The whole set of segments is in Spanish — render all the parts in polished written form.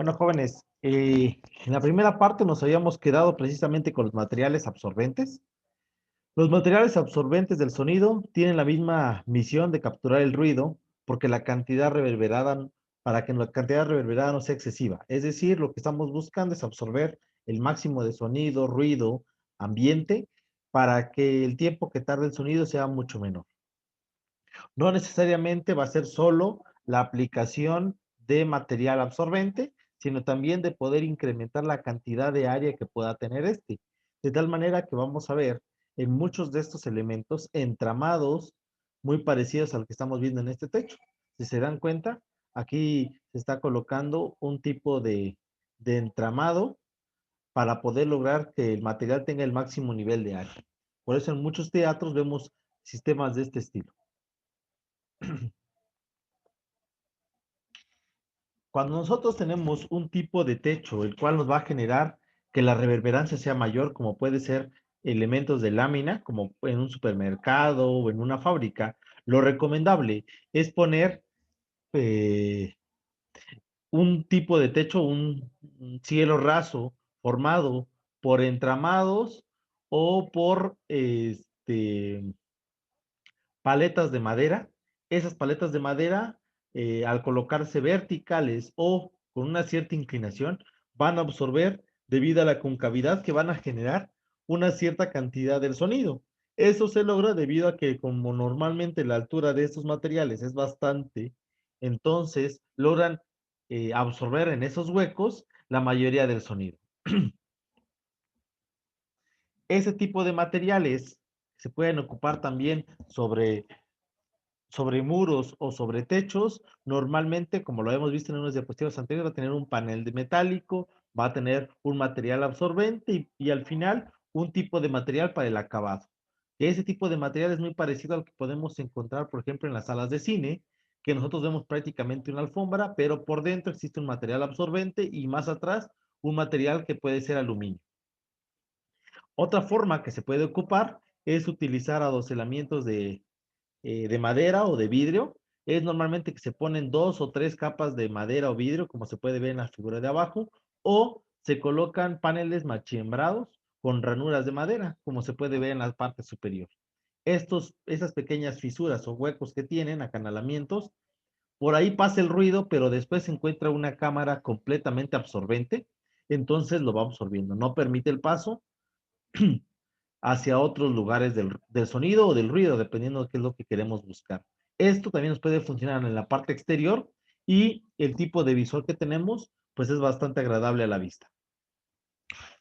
Bueno, jóvenes, en la primera parte nos habíamos quedado precisamente con los materiales absorbentes. Los materiales absorbentes del sonido tienen la misma misión de capturar el ruido porque la cantidad reverberada, para que la cantidad reverberada no sea excesiva. Es decir, lo que estamos buscando es absorber el máximo de sonido, ruido, ambiente, para que el tiempo que tarde el sonido sea mucho menor. No necesariamente va a ser solo la aplicación de material absorbente, sino también de poder incrementar la cantidad de área que pueda tener este. De tal manera que vamos a ver en muchos de estos elementos entramados muy parecidos al que estamos viendo en este techo. Si se dan cuenta, aquí se está colocando un tipo de entramado para poder lograr que el material tenga el máximo nivel de área. Por eso en muchos teatros vemos sistemas de este estilo. Cuando nosotros tenemos un tipo de techo, el cual nos va a generar que la reverberancia sea mayor, como puede ser elementos de lámina, como en un supermercado o en una fábrica, lo recomendable es poner eh, un tipo de techo, un cielo raso formado por entramados o por paletas de madera. Esas paletas de madera, al colocarse verticales o con una cierta inclinación, van a absorber, debido a la concavidad que van a generar, una cierta cantidad del sonido. Eso se logra debido a que como normalmente la altura de estos materiales es bastante, entonces logran absorber en esos huecos la mayoría del sonido. Ese tipo de materiales se pueden ocupar también sobre muros o sobre techos. Normalmente, como lo hemos visto en unos diapositivas anteriores, va a tener un panel de metálico, va a tener un material absorbente y al final un tipo de material para el acabado. Ese tipo de material es muy parecido al que podemos encontrar, por ejemplo, en las salas de cine, que nosotros vemos prácticamente una alfombra, pero por dentro existe un material absorbente y más atrás un material que puede ser aluminio. Otra forma que se puede ocupar es utilizar adoselamientos de madera o de vidrio. Es normalmente que se ponen dos o tres capas de madera o vidrio, como se puede ver en la figura de abajo, o se colocan paneles machimbrados con ranuras de madera, como se puede ver en la parte superior. Esas pequeñas fisuras o huecos que tienen, acanalamientos, por ahí pasa el ruido, pero después se encuentra una cámara completamente absorbente, entonces lo va absorbiendo, no permite el paso hacia otros lugares del sonido o del ruido, dependiendo de qué es lo que queremos buscar. Esto también nos puede funcionar en la parte exterior y el tipo de visor que tenemos, pues es bastante agradable a la vista.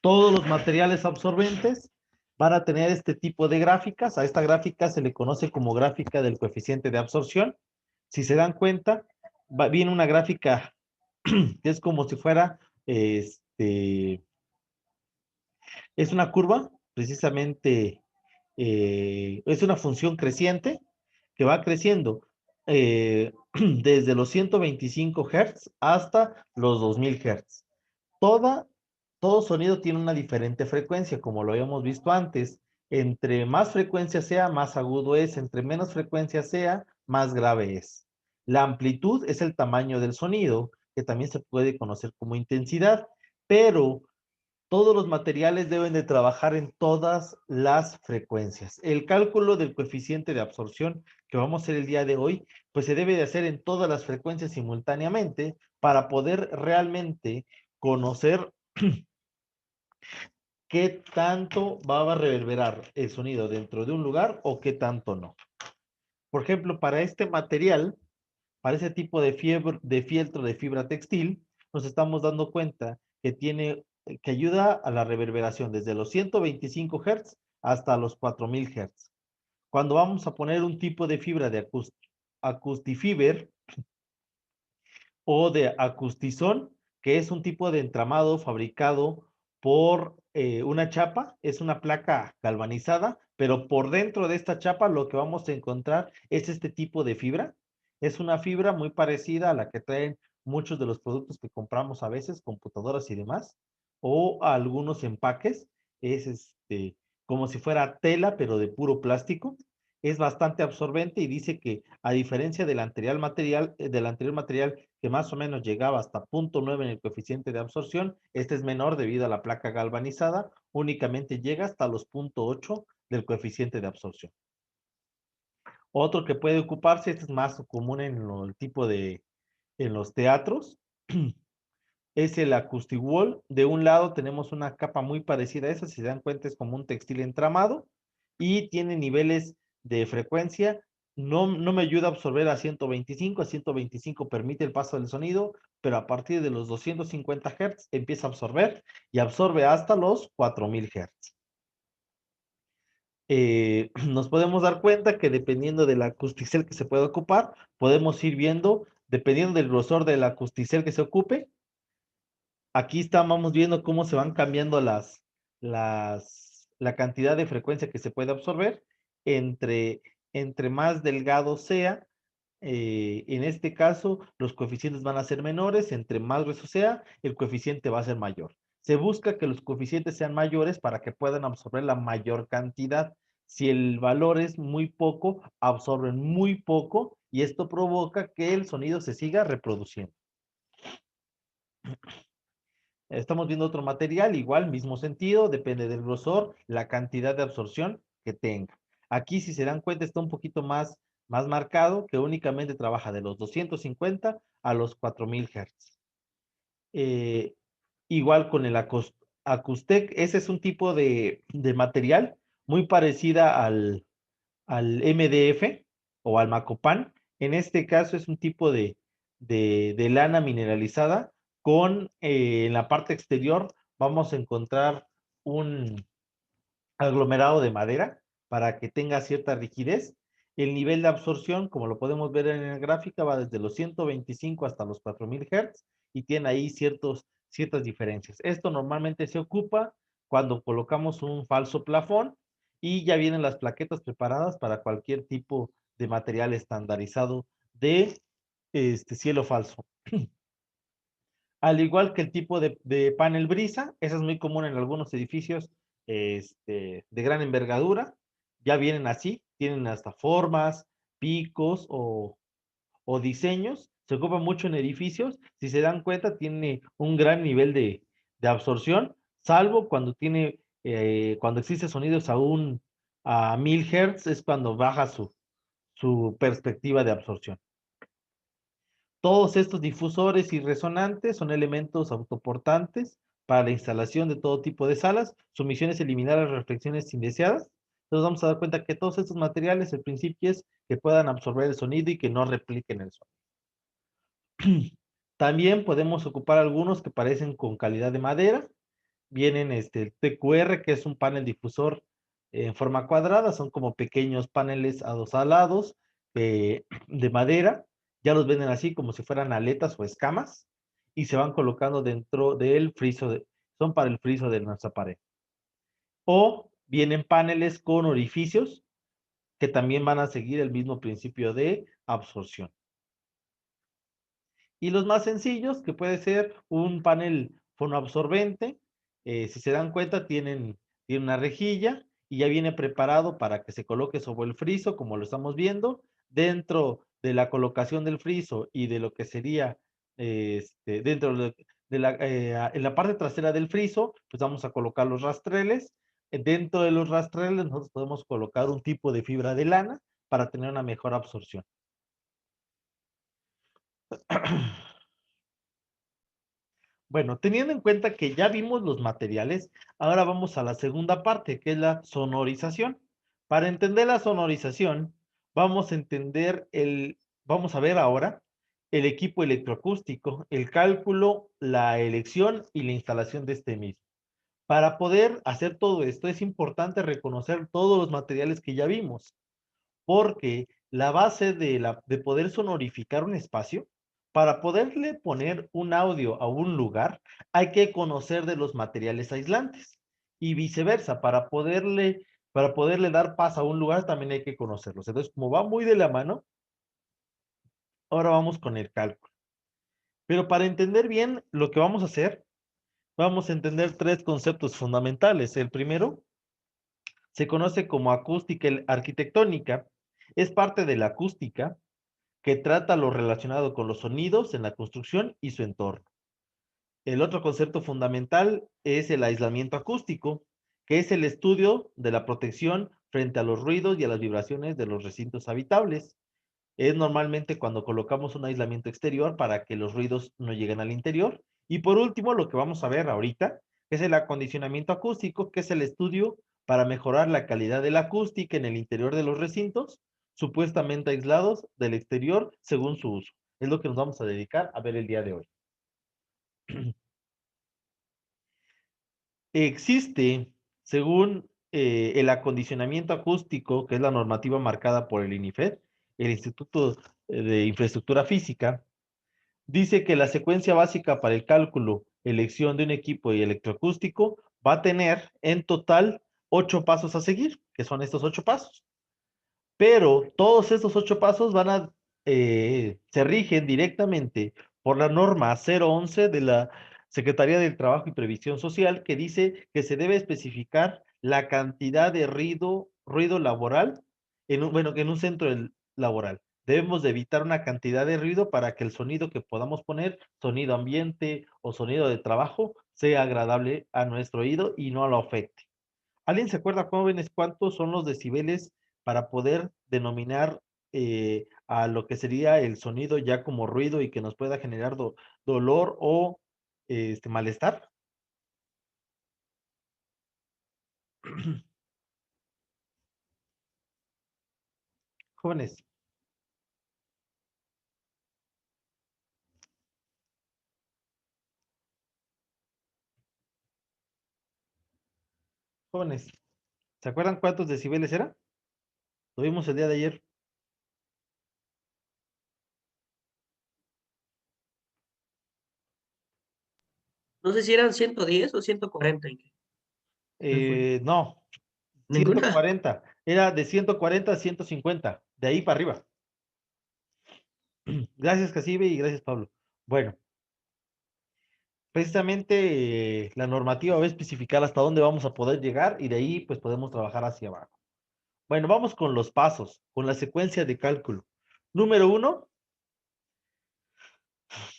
Todos los materiales absorbentes van a tener este tipo de gráficas. A esta gráfica se le conoce como gráfica del coeficiente de absorción. Si se dan cuenta, viene una gráfica que es como si fuera, es una curva, precisamente es una función creciente que va creciendo desde los 125 Hz hasta los 2000 Hz. Toda, todo sonido tiene una diferente frecuencia, como lo habíamos visto antes. Entre más frecuencia sea, más agudo es. Entre menos frecuencia sea, más grave es. La amplitud es el tamaño del sonido, que también se puede conocer como intensidad, pero todos los materiales deben de trabajar en todas las frecuencias. El cálculo del coeficiente de absorción que vamos a hacer el día de hoy, pues se debe de hacer en todas las frecuencias simultáneamente para poder realmente conocer qué tanto va a reverberar el sonido dentro de un lugar o qué tanto no. Por ejemplo, para este material, para ese tipo de fieltro de fibra textil, nos estamos dando cuenta que ayuda a la reverberación desde los 125 Hz hasta los 4000 Hz. Cuando vamos a poner un tipo de fibra de Acoustifiber o de Acustizón, que es un tipo de entramado fabricado por una chapa, es una placa galvanizada, pero por dentro de esta chapa lo que vamos a encontrar es este tipo de fibra. Es una fibra muy parecida a la que traen muchos de los productos que compramos a veces, computadoras y demás, o algunos empaques. Es como si fuera tela, pero de puro plástico. es bastante absorbente y dice que a diferencia del anterior material que más o menos llegaba hasta 0.9 en el coeficiente de absorción, este es menor debido a la placa galvanizada, únicamente llega hasta los 0.8 del coeficiente de absorción. Otro que puede ocuparse, este es más común en el tipo de, en los teatros, es el acoustic wall. De un lado tenemos una capa muy parecida a esa, si se dan cuenta es como un textil entramado y tiene niveles de frecuencia. No me ayuda a absorber a 125 permite el paso del sonido, pero a partir de los 250 Hz empieza a absorber y absorbe hasta los 4000 Hz. Nos podemos dar cuenta que dependiendo del acusticel que se pueda ocupar, podemos ir viendo, dependiendo del grosor del acusticel que se ocupe, aquí estamos viendo cómo se van cambiando la cantidad de frecuencia que se puede absorber entre, entre más delgado sea, en este caso los coeficientes van a ser menores, entre más grueso sea, el coeficiente va a ser mayor. Se busca que los coeficientes sean mayores para que puedan absorber la mayor cantidad. Si el valor es muy poco, absorben muy poco y esto provoca que el sonido se siga reproduciendo. Estamos viendo otro material, igual, mismo sentido, depende del grosor, la cantidad de absorción que tenga. Aquí, si se dan cuenta, está un poquito más marcado, que únicamente trabaja de los 250 a los 4000 Hz. Eh, Igual con el Acustec, ese es un tipo de material muy parecida al MDF o al Macopan. En este caso es un tipo de lana mineralizada con en la parte exterior vamos a encontrar un aglomerado de madera para que tenga cierta rigidez. El nivel de absorción, como lo podemos ver en la gráfica, va desde los 125 hasta los 4000 Hz y tiene ahí ciertas diferencias. Esto normalmente se ocupa cuando colocamos un falso plafón y ya vienen las plaquetas preparadas para cualquier tipo de material estandarizado de cielo falso. Al igual que el tipo de panel brisa, eso es muy común en algunos edificios de gran envergadura, ya vienen así, tienen hasta formas, picos o diseños, se ocupa mucho en edificios, si se dan cuenta tiene un gran nivel de absorción, salvo cuando cuando existe sonidos a 1000 Hz, es cuando baja su perspectiva de absorción. Todos estos difusores y resonantes son elementos autoportantes para la instalación de todo tipo de salas. Su misión es eliminar las reflexiones indeseadas. Entonces vamos a dar cuenta que todos estos materiales, el principio es que puedan absorber el sonido y que no repliquen el sonido. También podemos ocupar algunos que parecen con calidad de madera. Vienen el TQR, que es un panel difusor en forma cuadrada, son como pequeños paneles adosalados de madera, ya los venden así como si fueran aletas o escamas, y se van colocando dentro del friso, son para el friso de nuestra pared. O vienen paneles con orificios que también van a seguir el mismo principio de absorción. Y los más sencillos, que puede ser un panel fonoabsorbente, si se dan cuenta, tiene una rejilla y ya viene preparado para que se coloque sobre el friso, como lo estamos viendo. Dentro de la colocación del friso y de lo que sería dentro en la parte trasera del friso, pues vamos a colocar los rastreles. Dentro de los rastreles nosotros podemos colocar un tipo de fibra de lana para tener una mejor absorción. Bueno, teniendo en cuenta que ya vimos los materiales, ahora vamos a la segunda parte, que es la sonorización. Para entender la sonorización, vamos a ver ahora el equipo electroacústico, el cálculo, la elección y la instalación de este mismo. Para poder hacer todo esto, es importante reconocer todos los materiales que ya vimos, porque la base de poder sonorificar un espacio, para poderle poner un audio a un lugar, hay que conocer de los materiales aislantes y viceversa, para poderle dar paz a un lugar también hay que conocerlos. Entonces, como va muy de la mano, ahora vamos con el cálculo. Pero para entender bien lo que vamos a hacer, vamos a entender tres conceptos fundamentales. El primero Se conoce como acústica arquitectónica. Es parte de la acústica que trata lo relacionado con los sonidos en la construcción y su entorno. El otro concepto fundamental es el aislamiento acústico, que es el estudio de la protección frente a los ruidos y a las vibraciones de los recintos habitables. Es normalmente cuando colocamos un aislamiento exterior para que los ruidos no lleguen al interior. Y por último, lo que vamos a ver ahorita es el acondicionamiento acústico, que es el estudio para mejorar la calidad de la acústica en el interior de los recintos, supuestamente aislados del exterior según su uso. Es lo que nos vamos a dedicar a ver el día de hoy. Existe, según el acondicionamiento acústico, que es la normativa marcada por el INIFED, el Instituto de Infraestructura Física, dice que la secuencia básica para el cálculo, elección de un equipo y electroacústico va a tener en total 8 pasos a seguir, que son estos 8 pasos. Pero todos estos 8 pasos se rigen directamente por la norma 011 de la Secretaría del Trabajo y Previsión Social, que dice que se debe especificar la cantidad de ruido laboral en un centro laboral. Debemos de evitar una cantidad de ruido para que el sonido que podamos poner, sonido ambiente o sonido de trabajo, sea agradable a nuestro oído y no lo afecte. ¿Alguien se acuerda, jóvenes, cuántos son los decibeles para poder denominar a lo que sería el sonido ya como ruido y que nos pueda generar dolor o malestar? Jóvenes, jóvenes, ¿se acuerdan cuántos decibeles era? Lo vimos el día de ayer. No sé si eran 110 o 140. ¿Qué fue? No, ciento ¿Ninguna? cuarenta. Era de 140 a 150, de ahí para arriba. Gracias, Casibe, y gracias, Pablo. Bueno, precisamente la normativa va a especificar hasta dónde vamos a poder llegar y de ahí pues podemos trabajar hacia abajo. Bueno, vamos con los pasos, con la secuencia de cálculo. Número 1,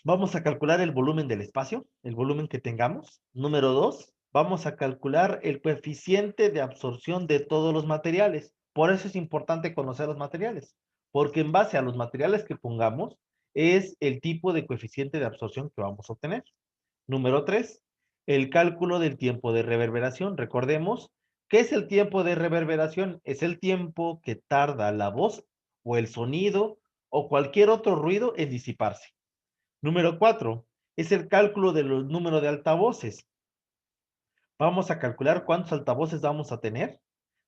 vamos a calcular el volumen del espacio, el volumen que tengamos. Número 2, vamos a calcular el coeficiente de absorción de todos los materiales. Por eso es importante conocer los materiales, porque en base a los materiales que pongamos es el tipo de coeficiente de absorción que vamos a obtener. Número 3, el cálculo del tiempo de reverberación. Recordemos, ¿qué es el tiempo de reverberación? Es el tiempo que tarda la voz o el sonido o cualquier otro ruido en disiparse. Número 4, es el cálculo del número de altavoces. Vamos a calcular cuántos altavoces vamos a tener.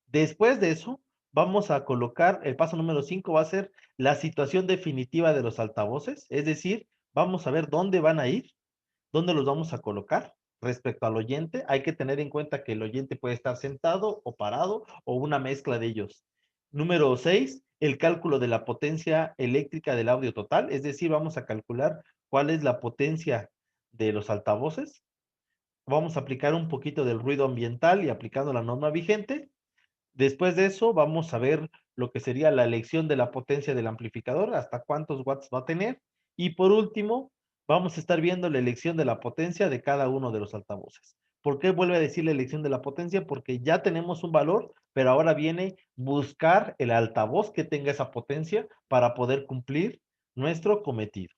Después de eso, vamos a colocar, el paso número 5 va a ser la situación definitiva de los altavoces, es decir, vamos a ver dónde van a ir. ¿Dónde los vamos a colocar? Respecto al oyente, hay que tener en cuenta que el oyente puede estar sentado o parado o una mezcla de ellos. Número 6, el cálculo de la potencia eléctrica del audio total, es decir, vamos a calcular cuál es la potencia de los altavoces. Vamos a aplicar un poquito del ruido ambiental y aplicando la norma vigente. Después de eso, vamos a ver lo que sería la elección de la potencia del amplificador, hasta cuántos watts va a tener. Y por último, vamos a estar viendo la elección de la potencia de cada uno de los altavoces. ¿Por qué vuelve a decir la elección de la potencia? Porque ya tenemos un valor, pero ahora viene buscar el altavoz que tenga esa potencia para poder cumplir nuestro cometido.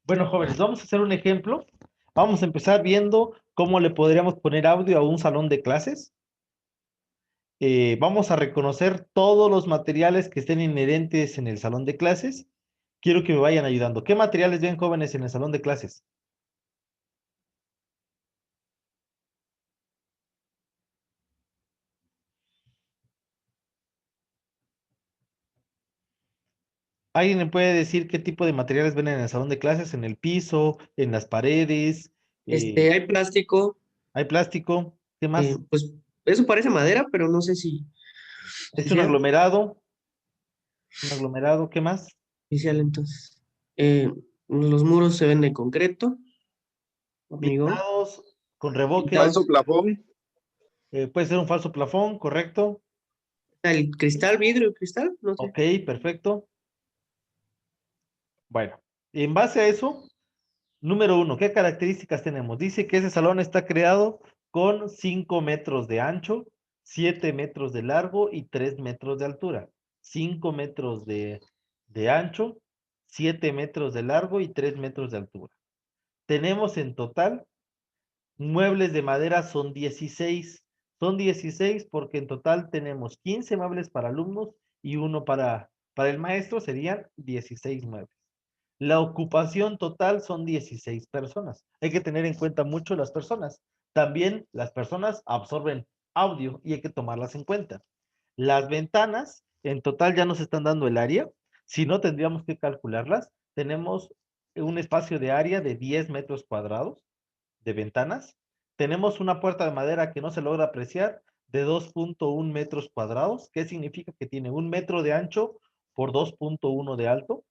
Bueno, jóvenes, vamos a hacer un ejemplo. Vamos a empezar viendo cómo le podríamos poner audio a un salón de clases. Vamos a reconocer todos los materiales que estén inherentes en el salón de clases. Quiero que me vayan ayudando. ¿Qué materiales ven, jóvenes, en el salón de clases? ¿Alguien me puede decir qué tipo de materiales ven en el salón de clases? ¿En el piso, en las paredes? eh, Hay plástico, ¿Hay plástico? ¿Qué más? pues eso parece madera, pero no sé si ¿Es un sea aglomerado? ¿Un aglomerado? ¿Qué más? oficial entonces. Los muros se ven de concreto, hormigón. Pintados. con revoque, Falso plafón. puede ser un falso plafón, ¿correcto? El cristal, vidrio, cristal, no sé. Ok, perfecto. Bueno, en base a eso, número uno, ¿qué características tenemos? Dice que ese salón está creado con 5 metros de ancho, 7 metros de largo y 3 metros de altura. 5 metros de ancho, 7 metros de largo y 3 metros de altura. Tenemos en total, muebles de madera son 16. Son 16 porque en total tenemos 15 muebles para alumnos y uno para el maestro, serían 16 muebles. La ocupación total son 16 personas. Hay que tener en cuenta mucho las personas. También las personas absorben audio y hay que tomarlas en cuenta. Las ventanas, en total ya nos están dando el área. Si no, tendríamos que calcularlas. Tenemos un espacio de área de 10 metros cuadrados de ventanas. Tenemos una puerta de madera que no se logra apreciar de 2.1 metros cuadrados. ¿Qué significa? Que tiene 1 metro de ancho por 2.1 de alto.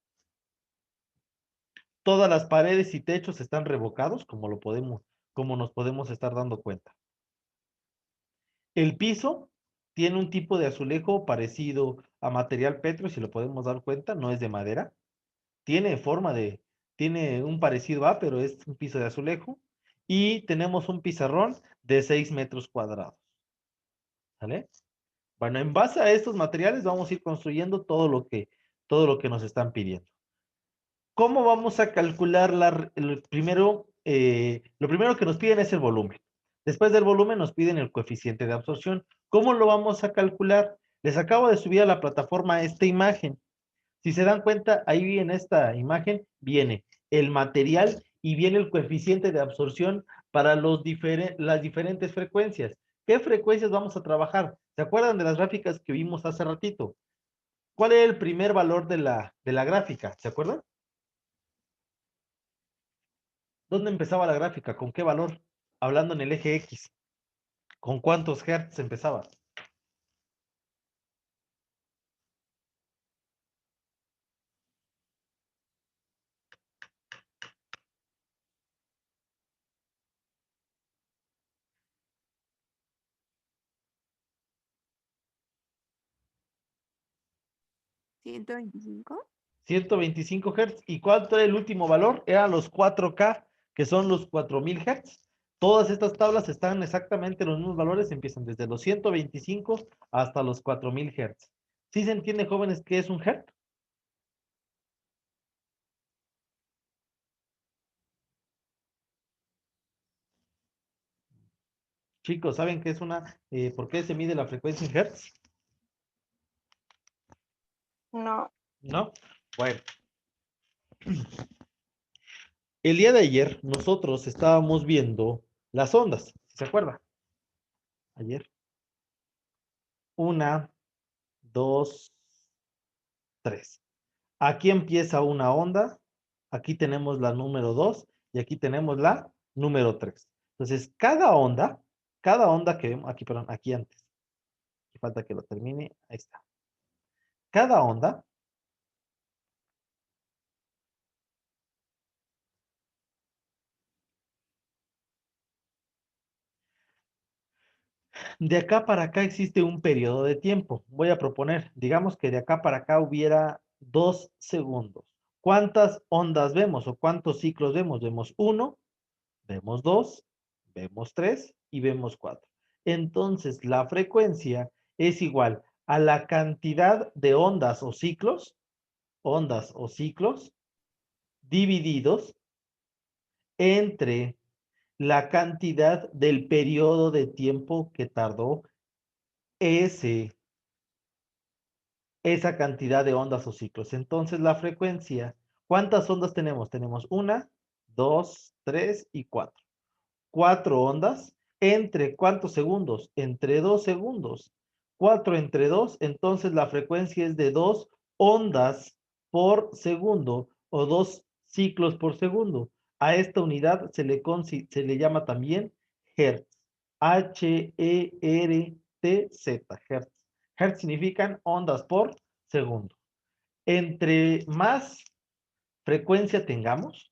Todas las paredes y techos están revocados, como nos podemos estar dando cuenta. El piso tiene un tipo de azulejo parecido a material petro, si lo podemos dar cuenta, no es de madera. Tiene un parecido a, pero es un piso de azulejo. Y tenemos un pizarrón de 6 metros cuadrados. ¿Vale? Bueno, en base a estos materiales vamos a ir construyendo todo lo que nos están pidiendo. ¿Cómo vamos a calcular lo primero que nos piden es el volumen? Después del volumen nos piden el coeficiente de absorción. ¿Cómo lo vamos a calcular? Les acabo de subir a la plataforma esta imagen. Si se dan cuenta, ahí en esta imagen viene el material y viene el coeficiente de absorción para las diferentes frecuencias. ¿Qué frecuencias vamos a trabajar? ¿Se acuerdan de las gráficas que vimos hace ratito? ¿Cuál era el primer valor de la gráfica? ¿Se acuerdan? ¿Dónde empezaba la gráfica? ¿Con qué valor? Hablando en el eje X. ¿Con cuántos hertz empezaba? ¿125? 125 hertz. ¿Y cuál era el último valor? Eran los 4K, que son los 4000 hertz. Todas estas tablas están exactamente en los mismos valores, empiezan desde los 125 hasta los 4000 hertz. ¿Sí se entiende, jóvenes, qué es un hertz? Chicos, ¿saben qué es por qué se mide la frecuencia en hertz? No. ¿No? Bueno. El día de ayer nosotros estábamos viendo las ondas, ¿se acuerda? Ayer. 1, 2, 3. Aquí empieza una onda, aquí tenemos la número 2 y aquí tenemos la número 3. Entonces, cada onda que vemos, aquí, perdón, aquí antes. Aquí falta que lo termine, ahí está. Cada onda de acá para acá existe un periodo de tiempo. Voy a proponer, digamos que de acá para acá hubiera 2 segundos. ¿Cuántas ondas vemos o cuántos ciclos vemos? Vemos 1, vemos 2, vemos 3 y vemos 4. Entonces, la frecuencia es igual a la cantidad de ondas o ciclos, divididos entre la cantidad del periodo de tiempo que tardó esa cantidad de ondas o ciclos. Entonces, la frecuencia, ¿cuántas ondas tenemos? Tenemos 1, 2, 3 y 4. 4 ondas entre ¿cuántos segundos? Entre 2 segundos. 4 entre 2, entonces la frecuencia es de 2 ondas por segundo o 2 ciclos por segundo. A esta unidad se le llama también Hertz. H-E-R-T-Z, Hertz. Hertz significan ondas por segundo. Entre más frecuencia tengamos,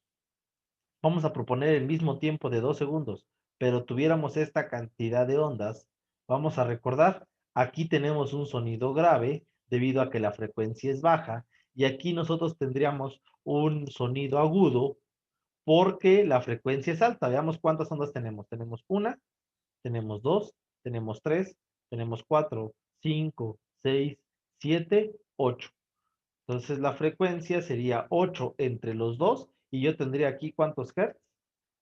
vamos a proponer el mismo tiempo de 2 segundos. pero tuviéramos esta cantidad de ondas, vamos a recordar, aquí tenemos un sonido grave debido a que la frecuencia es baja, y aquí nosotros tendríamos un sonido agudo porque la frecuencia es alta. Veamos cuántas ondas tenemos. Tenemos una, tenemos dos, tenemos tres, tenemos cuatro, cinco, seis, siete, ocho. Entonces la frecuencia sería 8 entre los dos y yo tendría aquí ¿cuántos hertz?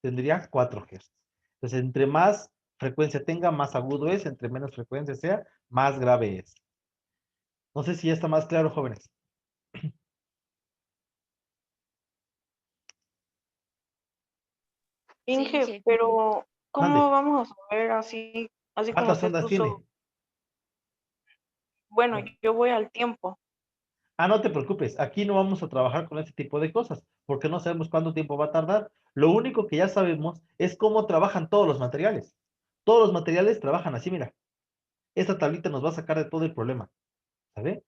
Tendría 4 hertz. Entonces entre más frecuencia tenga, más agudo es, entre menos frecuencia sea, más grave es. No sé si ya está más claro, jóvenes. Inge, pero Mande. ¿cómo vamos a saber así como ¿Cuántas se ondas tiene? puso? Bueno, yo voy al tiempo. Ah, no te preocupes, aquí no vamos a trabajar con ese tipo de cosas, porque no sabemos cuánto tiempo va a tardar. Lo único que ya sabemos es cómo trabajan todos los materiales. Todos los materiales trabajan así, mira. Esta tablita nos va a sacar de todo el problema, ¿sabe?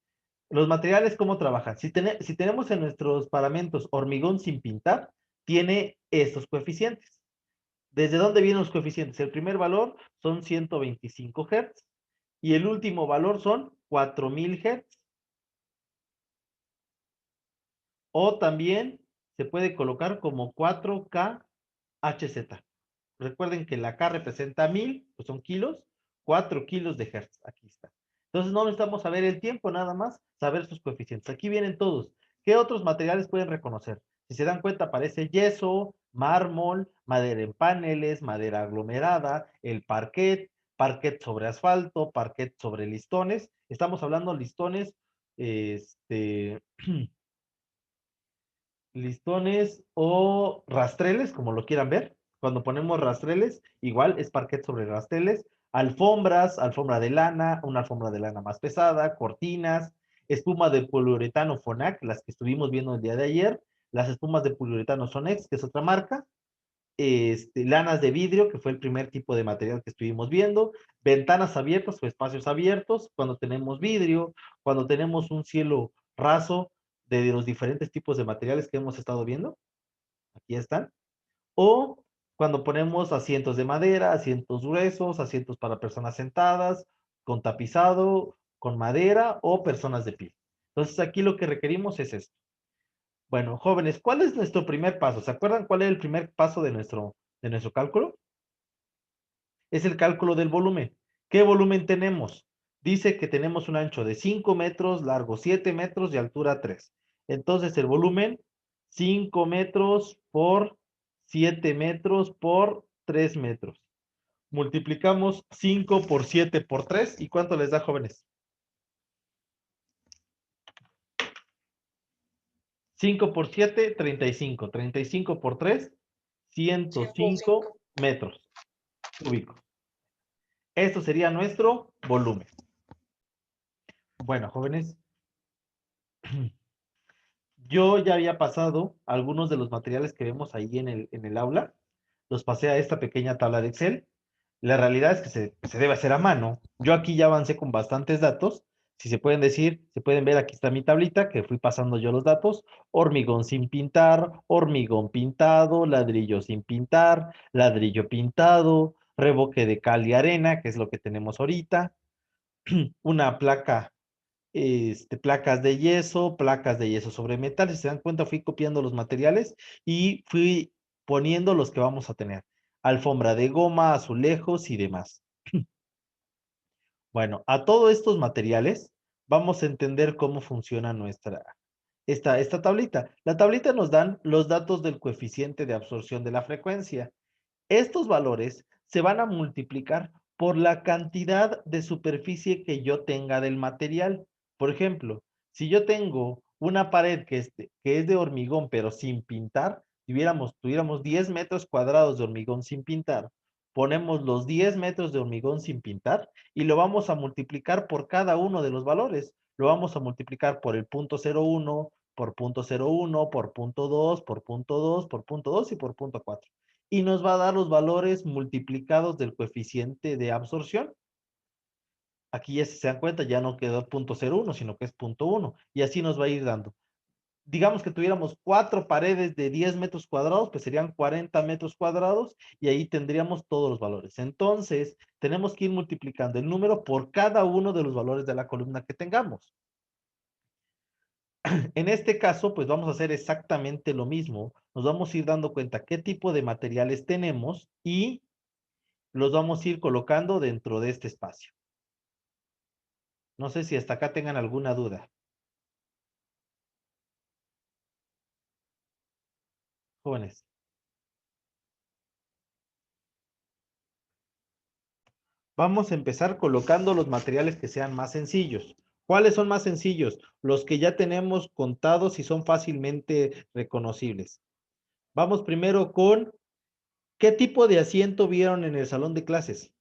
Los materiales, ¿cómo trabajan? Si tenemos en nuestros paramentos hormigón sin pintar, tiene estos coeficientes. ¿Desde dónde vienen los coeficientes? El primer valor son 125 Hz y el último valor son 4000 Hz. O también se puede colocar como 4KHZ. Recuerden que la K representa 1000, pues son kilos, 4 kilos de Hertz. Aquí está. Entonces no necesitamos saber el tiempo, nada más saber sus coeficientes. Aquí vienen todos. ¿Qué otros materiales pueden reconocer? Si se dan cuenta, aparece yeso, mármol, madera en paneles, madera aglomerada, el parquet, parquet sobre asfalto, parquet sobre listones. Estamos hablando listones, listones o rastreles, como lo quieran ver. Cuando ponemos rastreles, igual es parquet sobre rastreles, alfombras, alfombra de lana, una alfombra de lana más pesada, cortinas, espuma de poliuretano Fonac, las que estuvimos viendo el día de ayer, las espumas de poliuretano Sonex, que es otra marca, lanas de vidrio, que fue el primer tipo de material que estuvimos viendo, ventanas abiertas o espacios abiertos, cuando tenemos vidrio, cuando tenemos un cielo raso de los diferentes tipos de materiales que hemos estado viendo, aquí están, o cuando ponemos asientos de madera, asientos gruesos, asientos para personas sentadas, con tapizado, con madera o personas de pie. Entonces aquí lo que requerimos es esto. Bueno, jóvenes, ¿cuál es nuestro primer paso? ¿Se acuerdan cuál es el primer paso de nuestro cálculo? Es el cálculo del volumen. ¿Qué volumen tenemos? Dice que tenemos un ancho de 5 metros, largo 7 metros y altura 3. Entonces el volumen, 5 metros por 7 metros por 3 metros. Multiplicamos 5 por 7 por 3. ¿Y cuánto les da, jóvenes? 5 por 7, 35. 35 por 3, 105 metros cúbicos. Esto sería nuestro volumen. Bueno, jóvenes, yo ya había pasado algunos de los materiales que vemos ahí en el aula. Los pasé a esta pequeña tabla de Excel. La realidad es que se debe hacer a mano. Yo aquí ya avancé con bastantes datos. Si se pueden decir, se pueden ver, aquí está mi tablita que fui pasando yo los datos. Hormigón sin pintar, hormigón pintado, ladrillo sin pintar, ladrillo pintado, revoque de cal y arena, que es lo que tenemos ahorita. Una placa, placas de yeso sobre metal. Si se dan cuenta, fui copiando los materiales y fui poniendo los que vamos a tener. Alfombra de goma, azulejos y demás. Bueno, a todos estos materiales vamos a entender cómo funciona esta tablita. La tablita nos dan los datos del coeficiente de absorción de la frecuencia. Estos valores se van a multiplicar por la cantidad de superficie que yo tenga del material. Por ejemplo, si yo tengo una pared que es de hormigón pero sin pintar, tuviéramos 10 metros cuadrados de hormigón sin pintar, ponemos los 10 metros de hormigón sin pintar y lo vamos a multiplicar por cada uno de los valores. Lo vamos a multiplicar por el punto 0,1, por punto 0,1, por punto 2, por punto 2, por punto 2 y por punto 4 y nos va a dar los valores multiplicados del coeficiente de absorción. Aquí ya si se dan cuenta, ya no quedó punto 0,1, sino que es punto 1. Y así nos va a ir dando. digamos que tuviéramos 4 paredes de 10 metros cuadrados, pues serían 40 metros cuadrados y ahí tendríamos todos los valores. Entonces, tenemos que ir multiplicando el número por cada uno de los valores de la columna que tengamos. En este caso, pues vamos a hacer exactamente lo mismo. Nos vamos a ir dando cuenta qué tipo de materiales tenemos y los vamos a ir colocando dentro de este espacio. No sé si hasta acá tengan alguna duda. Jóvenes. Vamos a empezar colocando los materiales que sean más sencillos. ¿Cuáles son más sencillos? Los que ya tenemos contados y son fácilmente reconocibles. Vamos primero con, ¿qué tipo de asiento vieron en el salón de clases?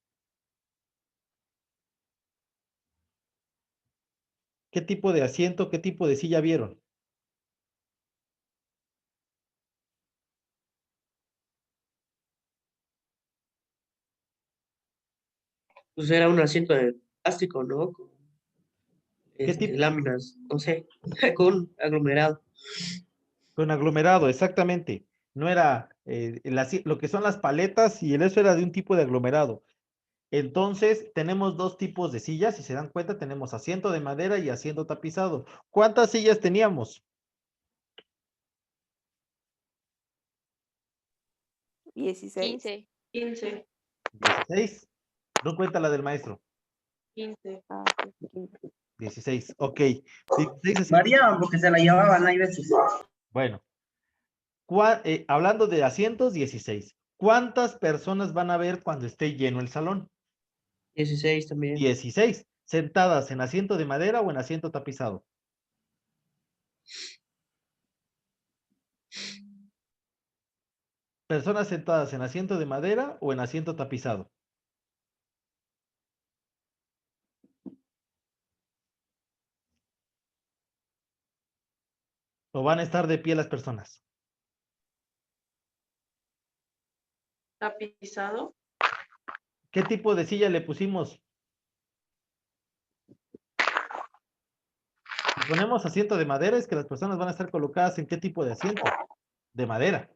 ¿Qué tipo de asiento, qué tipo de silla vieron? Pues era un asiento de plástico, ¿no? Con, ¿Qué tipo? láminas, no sé, con aglomerado. Con aglomerado, exactamente. No era lo que son las paletas y el eso era de un tipo de aglomerado. Entonces, tenemos dos tipos de sillas. Si se dan cuenta, tenemos asiento de madera y asiento tapizado. ¿Cuántas sillas teníamos? 16. 15. 16. No cuenta la del maestro. 15. Ah, ok, 15. 16. Ok. 16 asientos. Variaban porque se la llevaban, hay veces. Bueno, hablando de asientos, 16. ¿Cuántas personas van a ver cuando esté lleno el salón? 16 también. 16. ¿Sentadas en asiento de madera o en asiento tapizado? ¿Personas sentadas en asiento de madera o en asiento tapizado? ¿O van a estar de pie las personas? Tapizado. ¿Qué tipo de silla le pusimos? Si ponemos asiento de madera, es que las personas van a estar colocadas en qué tipo de asiento? De madera.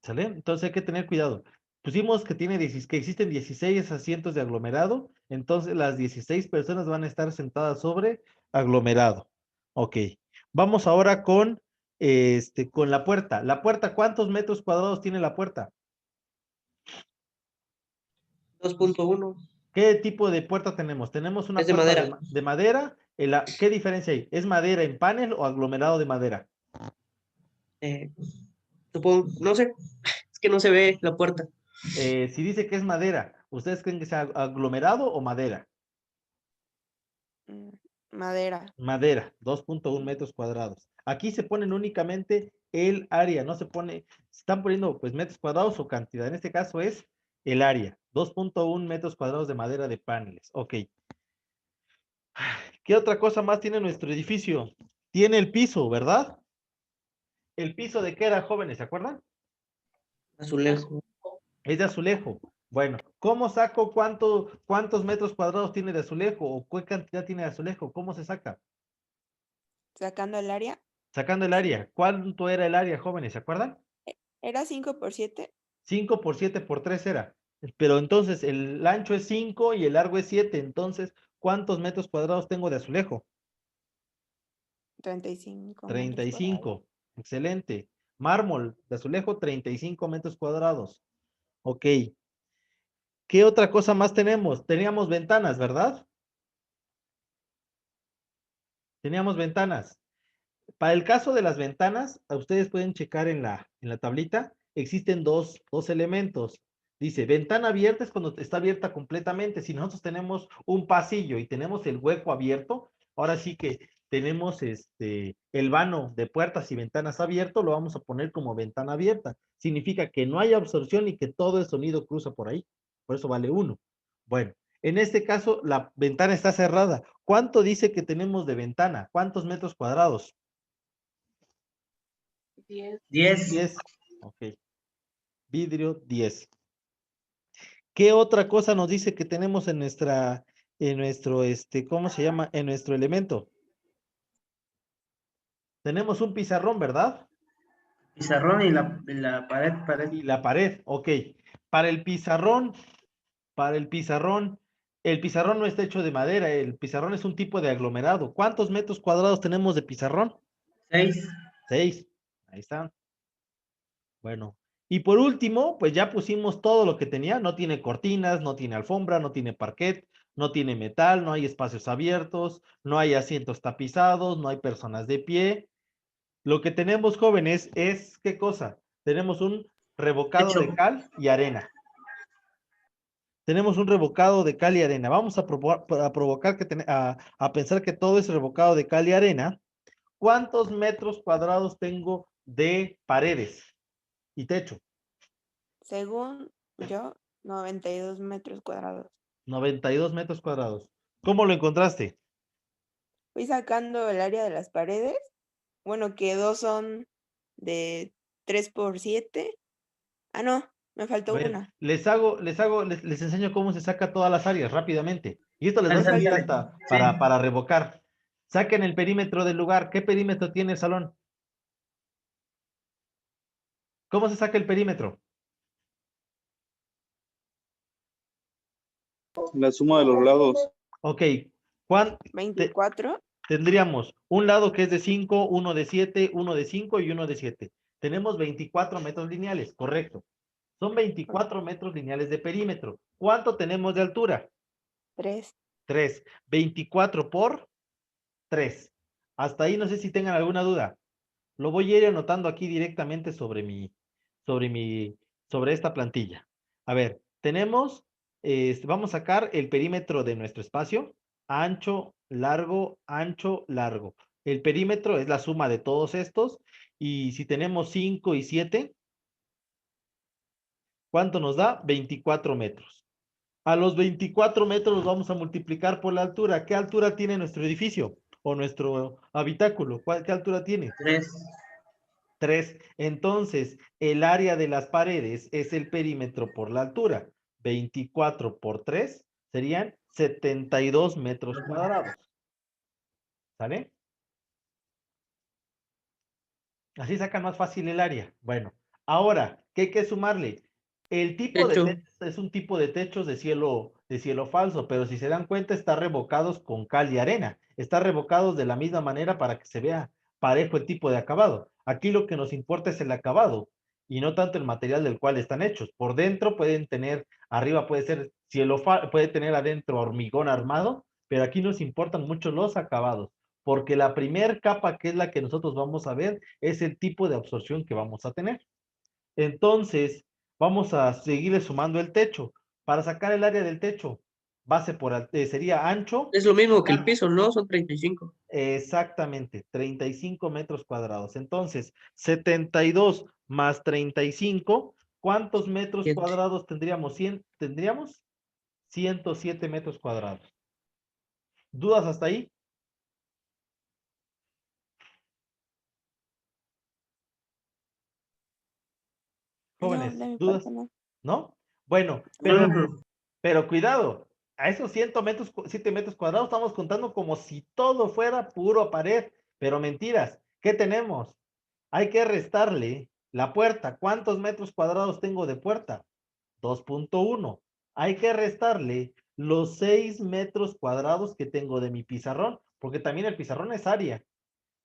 ¿Sale? Entonces hay que tener cuidado. Pusimos que que existen 16 asientos de aglomerado, entonces las 16 personas van a estar sentadas sobre aglomerado. Ok. Vamos ahora con la puerta. La puerta, ¿cuántos metros cuadrados tiene la puerta? 2.1. ¿Qué tipo de puerta tenemos? Tenemos una Es de puerta madera. de madera. ¿Qué diferencia hay? ¿Es madera en panel o aglomerado de madera? Supongo, no sé, es que no se ve la puerta. Si dice que es madera, ¿ustedes creen que sea aglomerado o madera? Mm, Madera. Madera, 2.1 metros cuadrados. Aquí se ponen únicamente el área, no se pone, se están poniendo pues metros cuadrados o cantidad. En este caso es el área, 2.1 metros cuadrados de madera de paneles. Ok. ¿Qué otra cosa más tiene nuestro edificio? Tiene el piso, ¿verdad? ¿El piso de qué era, jóvenes? ¿Se acuerdan? Azulejo. Es de azulejo. Bueno, ¿cómo saco cuántos metros cuadrados tiene de azulejo o qué cantidad tiene de azulejo? ¿Cómo se saca? Sacando el área. Sacando el área. ¿Cuánto era el área, jóvenes? ¿Se acuerdan? ¿Era 5 por 7? 5 por 7 por 3 era. Pero entonces el ancho es 5 y el largo es 7. Entonces, ¿cuántos metros cuadrados tengo de azulejo? 35 metros cuadrados. 35. Excelente. Mármol de azulejo, 35 metros cuadrados. Ok. ¿Qué otra cosa más tenemos? Teníamos ventanas, ¿verdad? Teníamos ventanas. Para el caso de las ventanas, ustedes pueden checar en la tablita, existen dos elementos. Dice, ventana abierta es cuando está abierta completamente. Si nosotros tenemos un pasillo y tenemos el hueco abierto, ahora sí que tenemos el vano de puertas y ventanas abierto, lo vamos a poner como ventana abierta. Significa que no hay absorción y que todo el sonido cruza por ahí. Por eso vale 1. Bueno, en este caso la ventana está cerrada. ¿Cuánto dice que tenemos de ventana? ¿Cuántos metros cuadrados? 10. 10. 10. Ok. Vidrio 10. ¿Qué otra cosa nos dice que tenemos en nuestro, ¿cómo se llama? En nuestro elemento. Tenemos un pizarrón, ¿verdad? Pizarrón y la pared. Y la pared, ok. Para el pizarrón, el pizarrón no está hecho de madera, el pizarrón es un tipo de aglomerado. ¿Cuántos metros cuadrados tenemos de pizarrón? 6. 6. Ahí está. Bueno. Y por último, pues ya pusimos todo lo que tenía. No tiene cortinas, no tiene alfombra, no tiene parquet, no tiene metal, no hay espacios abiertos, no hay asientos tapizados, no hay personas de pie. Lo que tenemos, jóvenes, es, ¿qué cosa? Tenemos un revocado Techo. de cal y arena. Tenemos un revocado de cal y arena. Vamos a provocar a pensar que todo es revocado de cal y arena. ¿Cuántos metros cuadrados tengo de paredes y techo? Según yo, 92 metros cuadrados. 92 metros cuadrados. ¿Cómo lo encontraste? Fui sacando el área de las paredes. Bueno, que dos son de 3 por 7. Ah, no, me A faltó ver, una. les enseño cómo se saca todas las áreas rápidamente. Y esto les va a Dale, servir dale. hasta Sí. para revocar. Saquen el perímetro del lugar. ¿Qué perímetro tiene el salón? ¿Cómo se saca el perímetro? La suma de los lados. Ok. ¿Cuán- te- 24. Tendríamos un lado que es de 5, uno de 7, uno de 5 y uno de 7. Tenemos 24 metros lineales, correcto. Son 24 metros lineales de perímetro. ¿Cuánto tenemos de altura? 3. 3. 24 por 3. Hasta ahí no sé si tengan alguna duda. Lo voy a ir anotando aquí directamente sobre mi, sobre esta plantilla. A ver, tenemos, vamos a sacar el perímetro de nuestro espacio, ancho, largo, ancho, largo. El perímetro es la suma de todos estos, y si tenemos 5 y 7, ¿cuánto nos da? 24 metros. A los 24 metros los vamos a multiplicar por la altura. ¿Qué altura tiene nuestro edificio o nuestro habitáculo? ¿Qué altura tiene? 3. 3. Entonces, el área de las paredes es el perímetro por la altura. 24 por 3 serían 72 metros cuadrados. ¿Sale? Así sacan más fácil el área. Bueno, ahora, ¿qué hay que sumarle? El tipo de Techo. techo es un tipo de techos de cielo falso, pero si se dan cuenta, está revocados con cal y arena. Está revocados de la misma manera para que se vea parejo el tipo de acabado. Aquí lo que nos importa es el acabado y no tanto el material del cual están hechos. Por dentro pueden tener, arriba puede ser puede tener adentro hormigón armado, pero aquí nos importan mucho los acabados, porque la primer capa, que es la que nosotros vamos a ver, es el tipo de absorción que vamos a tener. Entonces, vamos a seguirle sumando el techo. Para sacar el área del techo, sería ancho. Es lo mismo que el piso, ¿no? Son 35. Exactamente, 35 metros cuadrados. Entonces, 72 más 35, ¿cuántos metros Siete. cuadrados tendríamos? ¿Tendríamos? 107 metros cuadrados. ¿Dudas hasta ahí? No, Jóvenes, de mi ¿dudas? parte no. ¿No? Bueno, No. pero cuidado, a esos 7 metros cuadrados estamos contando como si todo fuera puro pared, pero mentiras. ¿Qué tenemos? Hay que restarle la puerta. ¿Cuántos metros cuadrados tengo de puerta? 2.1. Hay que restarle los 6 metros cuadrados que tengo de mi pizarrón, porque también el pizarrón es área.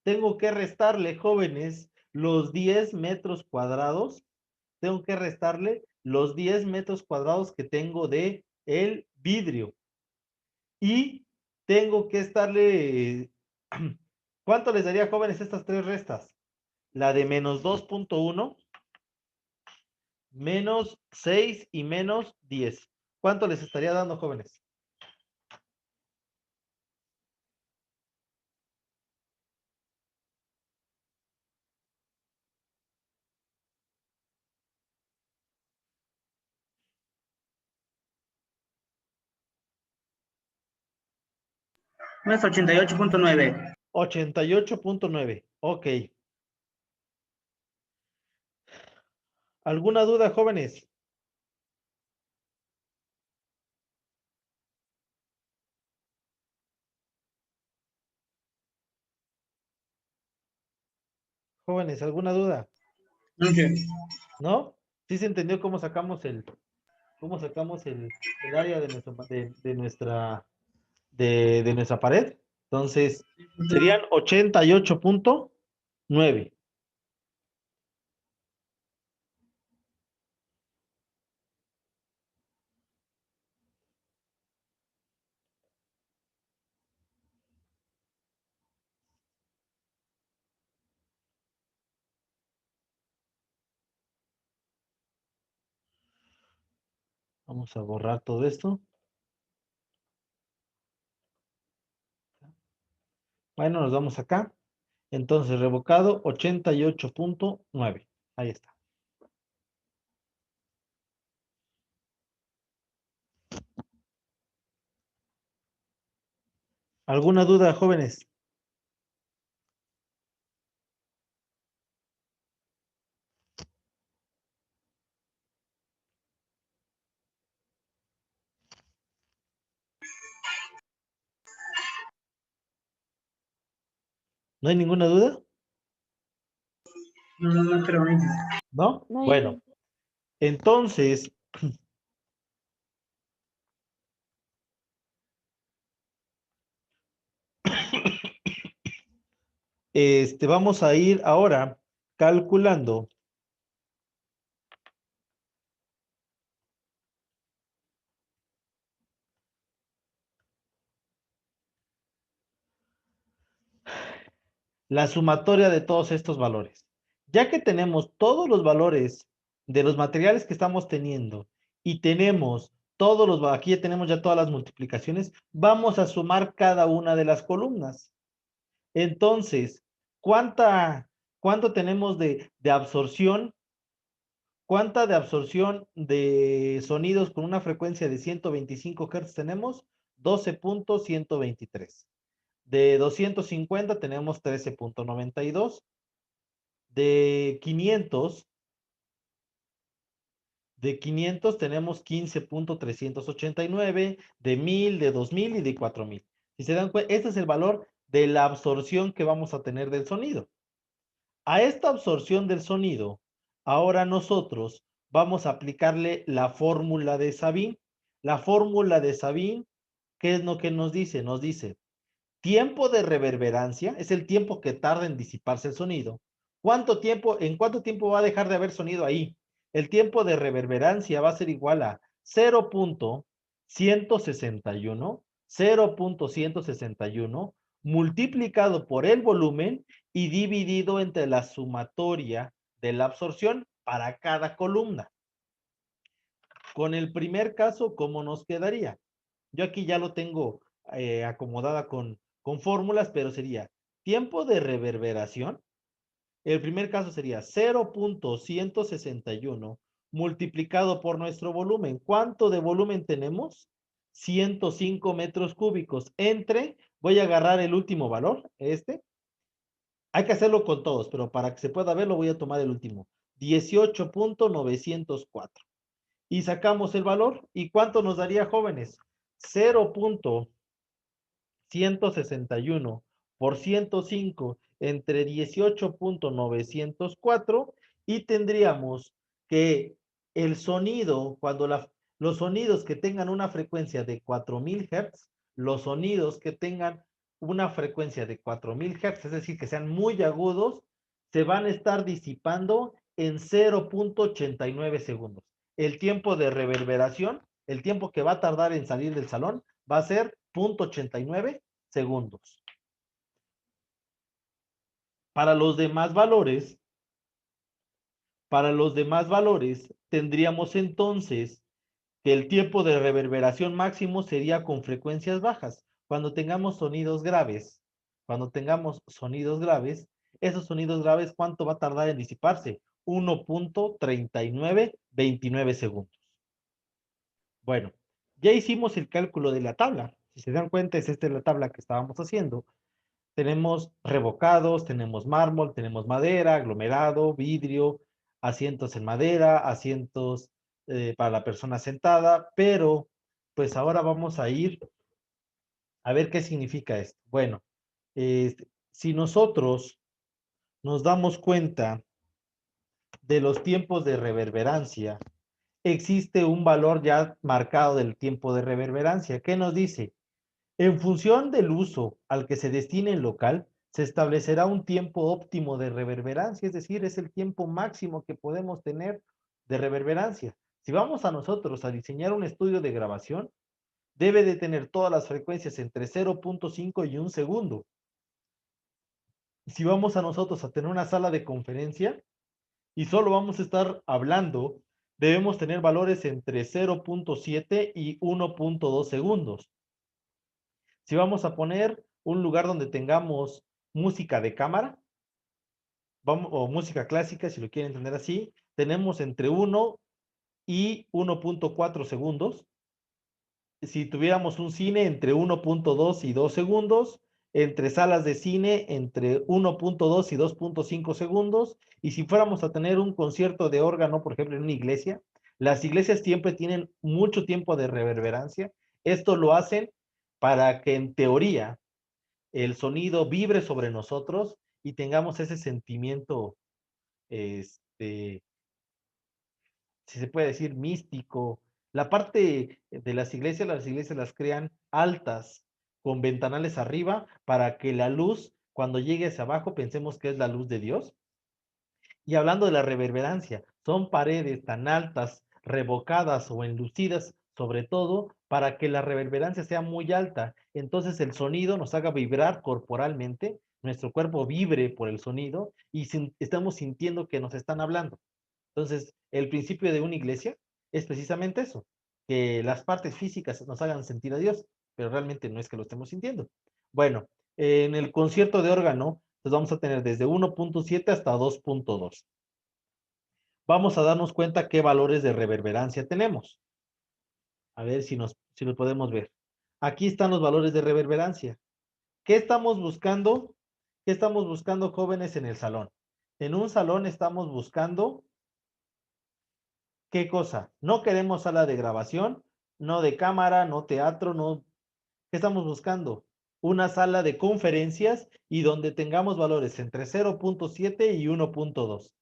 Tengo que restarle, jóvenes, los 10 metros cuadrados. Tengo que restarle los 10 metros cuadrados que tengo de el vidrio. Y tengo que estarle, ¿cuánto les daría, jóvenes, estas tres restas? La de menos 2.1, menos 6 y menos 10. ¿Cuánto les estaría dando, jóvenes? No es 88.9. 88.9. Ok. ¿Alguna duda, jóvenes? jóvenes? ¿Alguna duda? Once. ¿No? ¿Sí se entendió cómo sacamos el área de nuestra pared? Entonces, serían 88.9. Vamos a borrar todo esto. Bueno, nos vamos acá. Entonces, revocado 88.9. Ahí está. ¿Alguna duda, jóvenes? ¿No hay ninguna duda? No, pero once. ¿No? No hay- Bueno, entonces, vamos a ir ahora calculando la sumatoria de todos estos valores. Ya que tenemos todos los valores de los materiales que estamos teniendo y tenemos aquí ya tenemos ya todas las multiplicaciones, vamos a sumar cada una de las columnas. Entonces, ¿cuánto tenemos de absorción? ¿Cuánta de absorción de sonidos con una frecuencia de 125 Hz tenemos? 12.123. De 250 tenemos 13.92. De 500 tenemos 15.389. De 1000, de 2000 y de 4000. Si se dan cuenta, este es el valor de la absorción que vamos a tener del sonido. A esta absorción del sonido, ahora nosotros vamos a aplicarle la fórmula de Sabin. La fórmula de Sabin, ¿qué es lo que nos dice? Nos dice, tiempo de reverberancia, es el tiempo que tarda en disiparse el sonido. ¿En cuánto tiempo va a dejar de haber sonido ahí? El tiempo de reverberancia va a ser igual a 0.161 multiplicado por el volumen y dividido entre la sumatoria de la absorción para cada columna. Con el primer caso, ¿cómo nos quedaría? Yo aquí ya lo tengo acomodada con fórmulas, pero sería tiempo de reverberación. El primer caso sería 0.161 multiplicado por nuestro volumen. ¿Cuánto de volumen tenemos? 105 metros cúbicos voy a agarrar el último valor, Hay que hacerlo con todos, pero para que se pueda ver, lo voy a tomar el último. 18.904. Y sacamos el valor. ¿Y cuánto nos daría, jóvenes? 0.161 por 105 entre 18.904 y tendríamos que el sonido, los sonidos que tengan una frecuencia de 4000 Hz, los sonidos que tengan una frecuencia de 4000 Hz, es decir, que sean muy agudos, se van a estar disipando en 0.89 segundos. El tiempo de reverberación, el tiempo que va a tardar en salir del salón, va a ser 0.89 segundos. Para los demás valores, tendríamos entonces que el tiempo de reverberación máximo sería con frecuencias bajas. Cuando tengamos sonidos graves, esos sonidos graves, ¿cuánto va a tardar en disiparse? 1.3929 segundos. Bueno, ya hicimos el cálculo de la tabla. Si se dan cuenta, es esta la tabla que estábamos haciendo. Tenemos revocados, tenemos mármol, tenemos madera, aglomerado, vidrio, asientos en madera, asientos para la persona sentada, pero pues ahora vamos a ir a ver qué significa esto. Bueno, si nosotros nos damos cuenta de los tiempos de reverberancia, existe un valor ya marcado del tiempo de reverberancia. ¿Qué nos dice? En función del uso al que se destine el local, se establecerá un tiempo óptimo de reverberancia, es decir, es el tiempo máximo que podemos tener de reverberancia. Si vamos a nosotros a diseñar un estudio de grabación, debe de tener todas las frecuencias entre 0.5 y 1 segundo. Si vamos a nosotros a tener una sala de conferencia y solo vamos a estar hablando, debemos tener valores entre 0.7 y 1.2 segundos. Si vamos a poner un lugar donde tengamos música de cámara, o música clásica, si lo quieren entender así, tenemos entre 1 y 1.4 segundos. Si tuviéramos un cine, entre 1.2 y 2 segundos. Entre salas de cine, entre 1.2 y 2.5 segundos. Y si fuéramos a tener un concierto de órgano, por ejemplo, en una iglesia, las iglesias siempre tienen mucho tiempo de reverberancia. Esto lo hacen para que en teoría el sonido vibre sobre nosotros y tengamos ese sentimiento, si se puede decir, místico. La parte de las iglesias las crean altas, con ventanales arriba, para que la luz, cuando llegue hacia abajo, pensemos que es la luz de Dios. Y hablando de la reverberancia, son paredes tan altas, revocadas o enlucidas, sobre todo, para que la reverberancia sea muy alta. Entonces el sonido nos haga vibrar corporalmente, nuestro cuerpo vibre por el sonido y estamos sintiendo que nos están hablando. Entonces, el principio de una iglesia es precisamente eso, que las partes físicas nos hagan sentir a Dios, pero realmente no es que lo estemos sintiendo. Bueno, en el concierto de órgano, pues vamos a tener desde 1.7 hasta 2.2. Vamos a darnos cuenta qué valores de reverberancia tenemos. A ver si lo podemos ver. Aquí están los valores de reverberancia. ¿Qué estamos buscando? ¿Qué estamos buscando, jóvenes, en el salón? En un salón estamos buscando ¿qué cosa? No queremos sala de grabación, no de cámara, no teatro, no. ¿Qué estamos buscando? Una sala de conferencias y donde tengamos valores entre 0.7 y 1.2.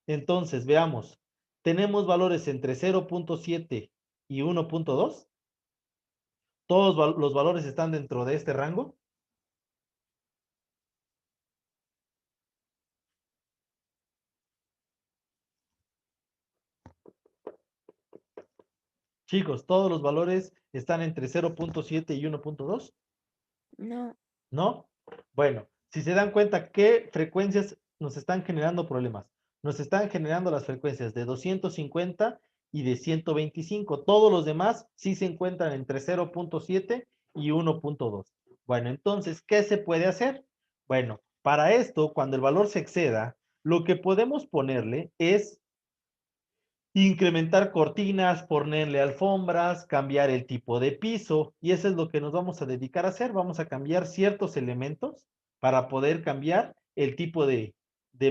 Entonces, veamos, tenemos valores entre 0.7 y 1.2. ¿Todos los valores están dentro de este rango? Chicos, ¿todos los valores están entre 0.7 y 1.2? No. ¿No? Bueno, si se dan cuenta, ¿qué frecuencias nos están generando problemas? Nos están generando las frecuencias de 250 y de 125. Todos los demás sí se encuentran entre 0.7 y 1.2. Bueno, entonces, ¿qué se puede hacer? Bueno, para esto, cuando el valor se exceda, lo que podemos ponerle es incrementar cortinas, ponerle alfombras, cambiar el tipo de piso, y eso es lo que nos vamos a dedicar a hacer. Vamos a cambiar ciertos elementos para poder cambiar el tipo de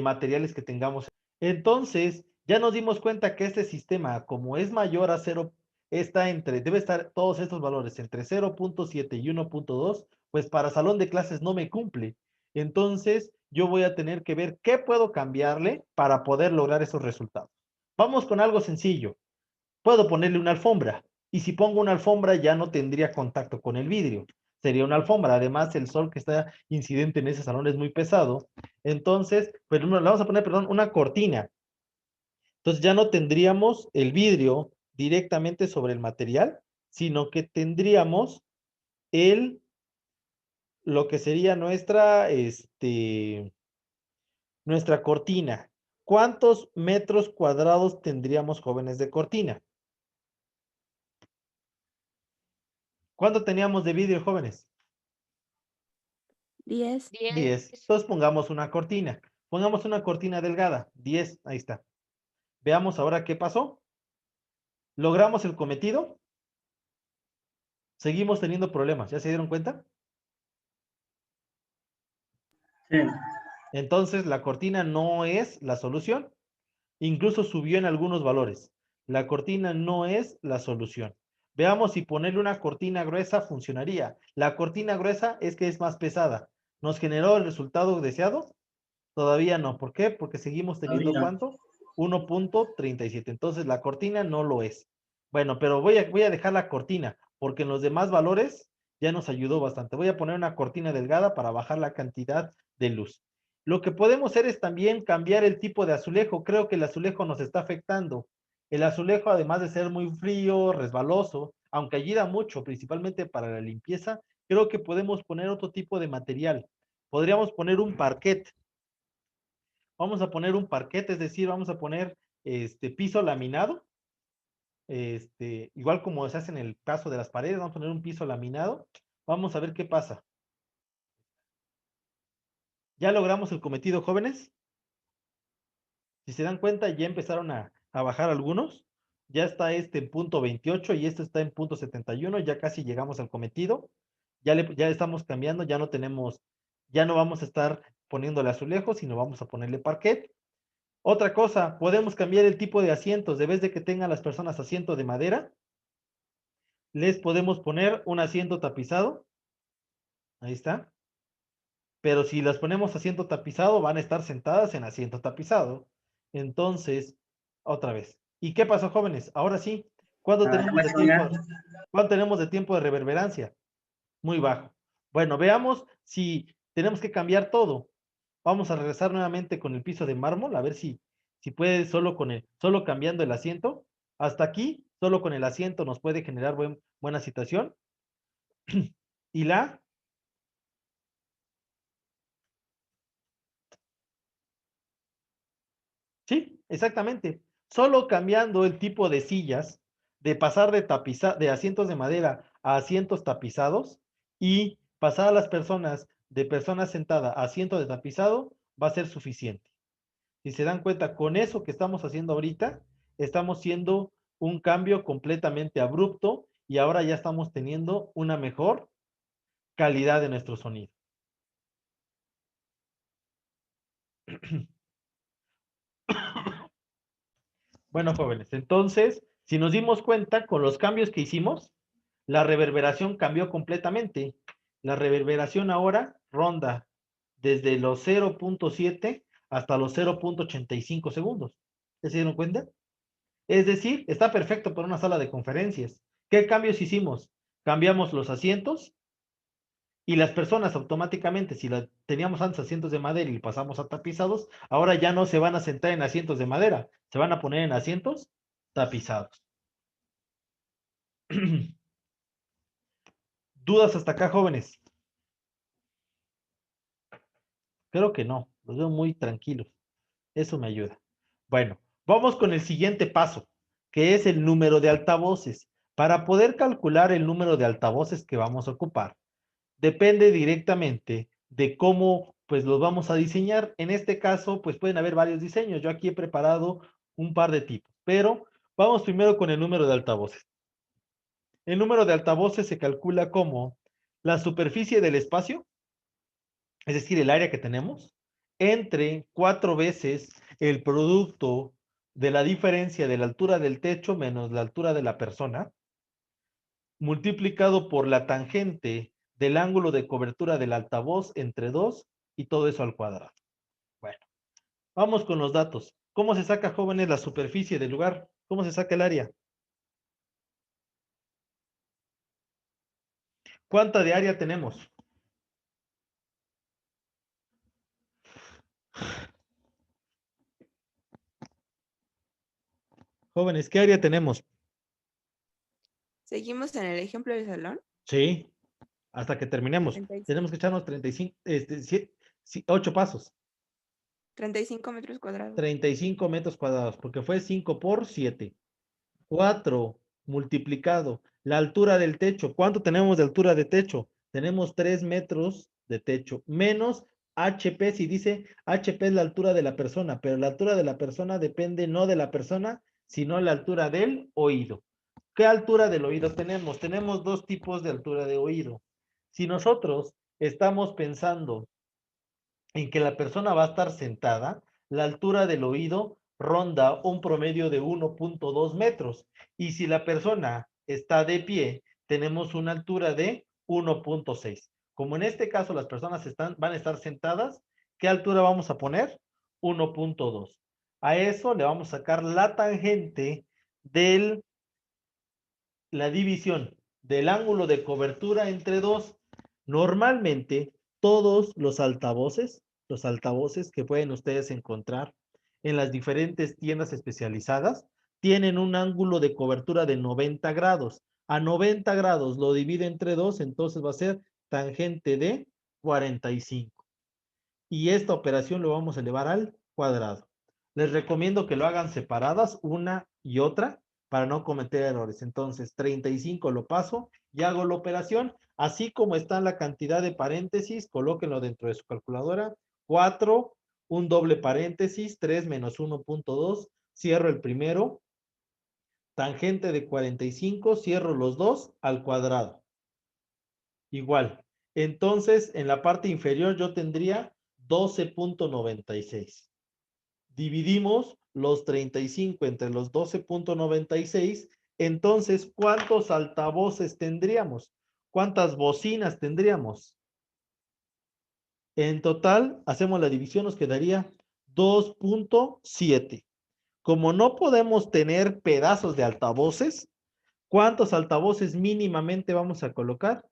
materiales que tengamos. Entonces, ya nos dimos cuenta que este sistema, como es mayor a 0, debe estar todos estos valores entre 0.7 y 1.2, pues para salón de clases no me cumple. Entonces, yo voy a tener que ver qué puedo cambiarle para poder lograr esos resultados. Vamos con algo sencillo. Puedo ponerle una alfombra. Y si pongo una alfombra ya no tendría contacto con el vidrio. Sería una alfombra. Además, el sol que está incidente en ese salón es muy pesado. Entonces, pues le vamos a poner, perdón, una cortina. Entonces ya no tendríamos el vidrio directamente sobre el material, sino que tendríamos lo que sería nuestra cortina. ¿Cuántos metros cuadrados tendríamos, jóvenes, de cortina? ¿Cuánto teníamos de vidrio, jóvenes? 10. 10. Entonces pongamos una cortina. Pongamos una cortina delgada. 10, ahí está. Veamos ahora qué pasó. ¿Logramos el cometido? Seguimos teniendo problemas. ¿Ya se dieron cuenta? Sí. Entonces la cortina no es la solución. Incluso subió en algunos valores. La cortina no es la solución. Veamos si ponerle una cortina gruesa funcionaría. La cortina gruesa es que es más pesada. ¿Nos generó el resultado deseado? Todavía no. ¿Por qué? Porque seguimos teniendo Todavía. ¿cuánto? 1.37. Entonces la cortina no lo es. Bueno, pero voy a dejar la cortina, porque en los demás valores ya nos ayudó bastante. Voy a poner una cortina delgada para bajar la cantidad de luz. Lo que podemos hacer es también cambiar el tipo de azulejo. Creo que el azulejo nos está afectando. El azulejo, además de ser muy frío, resbaloso, aunque ayuda mucho, principalmente para la limpieza, creo que podemos poner otro tipo de material. Podríamos poner un parquet. Vamos a poner un parquet, es decir, vamos a poner piso laminado, igual como se hace en el caso de las paredes, vamos a poner un piso laminado. Vamos a ver qué pasa. ¿Ya logramos el cometido, jóvenes? Si se dan cuenta, ya empezaron a bajar algunos. Ya está este en punto 28 y este está en punto 71. Ya casi llegamos al cometido. Ya estamos cambiando, ya no vamos a estar poniéndole azulejo, sino vamos a ponerle parquet. Otra cosa, podemos cambiar el tipo de asientos. De vez de que tengan las personas asiento de madera, les podemos poner un asiento tapizado. Ahí está. Pero si las ponemos asiento tapizado, van a estar sentadas en asiento tapizado. Entonces, otra vez. ¿Y qué pasó, jóvenes? Ahora sí, ¿cuánto tenemos de tiempo? ¿Cuánto tenemos de tiempo de reverberancia? Muy bajo. Bueno, veamos si tenemos que cambiar todo. Vamos a regresar nuevamente con el piso de mármol, a ver si puede solo cambiando el asiento. Hasta aquí, solo con el asiento nos puede generar buena situación. Y sí, exactamente. Solo cambiando el tipo de sillas, de pasar de asientos de madera a asientos tapizados y pasar a las personas de persona sentada a asiento de tapizado, va a ser suficiente. Si se dan cuenta, con eso que estamos haciendo ahorita, estamos haciendo un cambio completamente abrupto y ahora ya estamos teniendo una mejor calidad de nuestro sonido. Bueno, jóvenes, entonces, si nos dimos cuenta con los cambios que hicimos, la reverberación cambió completamente. La reverberación ahora ronda desde los 0.7 hasta los 0.85 segundos. ¿Se dieron cuenta? Es decir, está perfecto para una sala de conferencias. ¿Qué cambios hicimos? Cambiamos los asientos y las personas automáticamente, si teníamos antes asientos de madera y pasamos a tapizados, ahora ya no se van a sentar en asientos de madera, se van a poner en asientos tapizados. ¿Dudas hasta acá, jóvenes? Creo que no, los veo muy tranquilos. Eso me ayuda. Bueno, vamos con el siguiente paso, que es el número de altavoces. Para poder calcular el número de altavoces que vamos a ocupar, depende directamente de cómo pues los vamos a diseñar. En este caso, pues pueden haber varios diseños. Yo aquí he preparado un par de tipos, pero vamos primero con el número de altavoces. El número de altavoces se calcula como la superficie del espacio, es decir, el área que tenemos, entre 4 veces el producto de la diferencia de la altura del techo menos la altura de la persona, multiplicado por la tangente del ángulo de cobertura del altavoz entre 2 y todo eso al cuadrado. Bueno, vamos con los datos. ¿Cómo se saca, jóvenes, la superficie del lugar? ¿Cómo se saca el área? ¿Cuánta de área tenemos? Jóvenes, ¿qué área tenemos? Seguimos en el ejemplo del salón. Sí, hasta que terminemos. 35. Tenemos que echarnos 35, 8 pasos. 35 metros cuadrados. 35 metros cuadrados, porque fue 5 por 7. 4 multiplicado. La altura del techo. ¿Cuánto tenemos de altura de techo? Tenemos 3 metros de techo. Menos HP, si dice HP es la altura de la persona, pero la altura de la persona depende no de la persona, sino la altura del oído. ¿Qué altura del oído tenemos? Tenemos dos tipos de altura de oído. Si nosotros estamos pensando en que la persona va a estar sentada, la altura del oído ronda un promedio de 1.2 metros. Y si la persona está de pie, tenemos una altura de 1.6. Como en este caso las personas van a estar sentadas, ¿Qué altura vamos a poner? 1.2. A eso le vamos a sacar la tangente de la división del ángulo de cobertura entre 2. Normalmente, todos los altavoces que pueden ustedes encontrar en las diferentes tiendas especializadas, tienen un ángulo de cobertura de 90 grados. A 90 grados lo divide entre 2, entonces va a ser tangente de 45. Y esta operación lo vamos a elevar al cuadrado. Les recomiendo que lo hagan separadas una y otra para no cometer errores. Entonces, 35 lo paso y hago la operación. Así como está la cantidad de paréntesis, colóquenlo dentro de su calculadora. 4, un doble paréntesis, 3 menos 1.2. Cierro el primero. Tangente de 45, cierro los dos al cuadrado. Igual. Entonces, en la parte inferior yo tendría 12.96. Dividimos los 35 entre los 12.96. Entonces, ¿cuántos altavoces tendríamos? ¿Cuántas bocinas tendríamos? En total, hacemos la división, nos quedaría 2.7. Como no podemos tener pedazos de altavoces, ¿cuántos altavoces mínimamente vamos a colocar?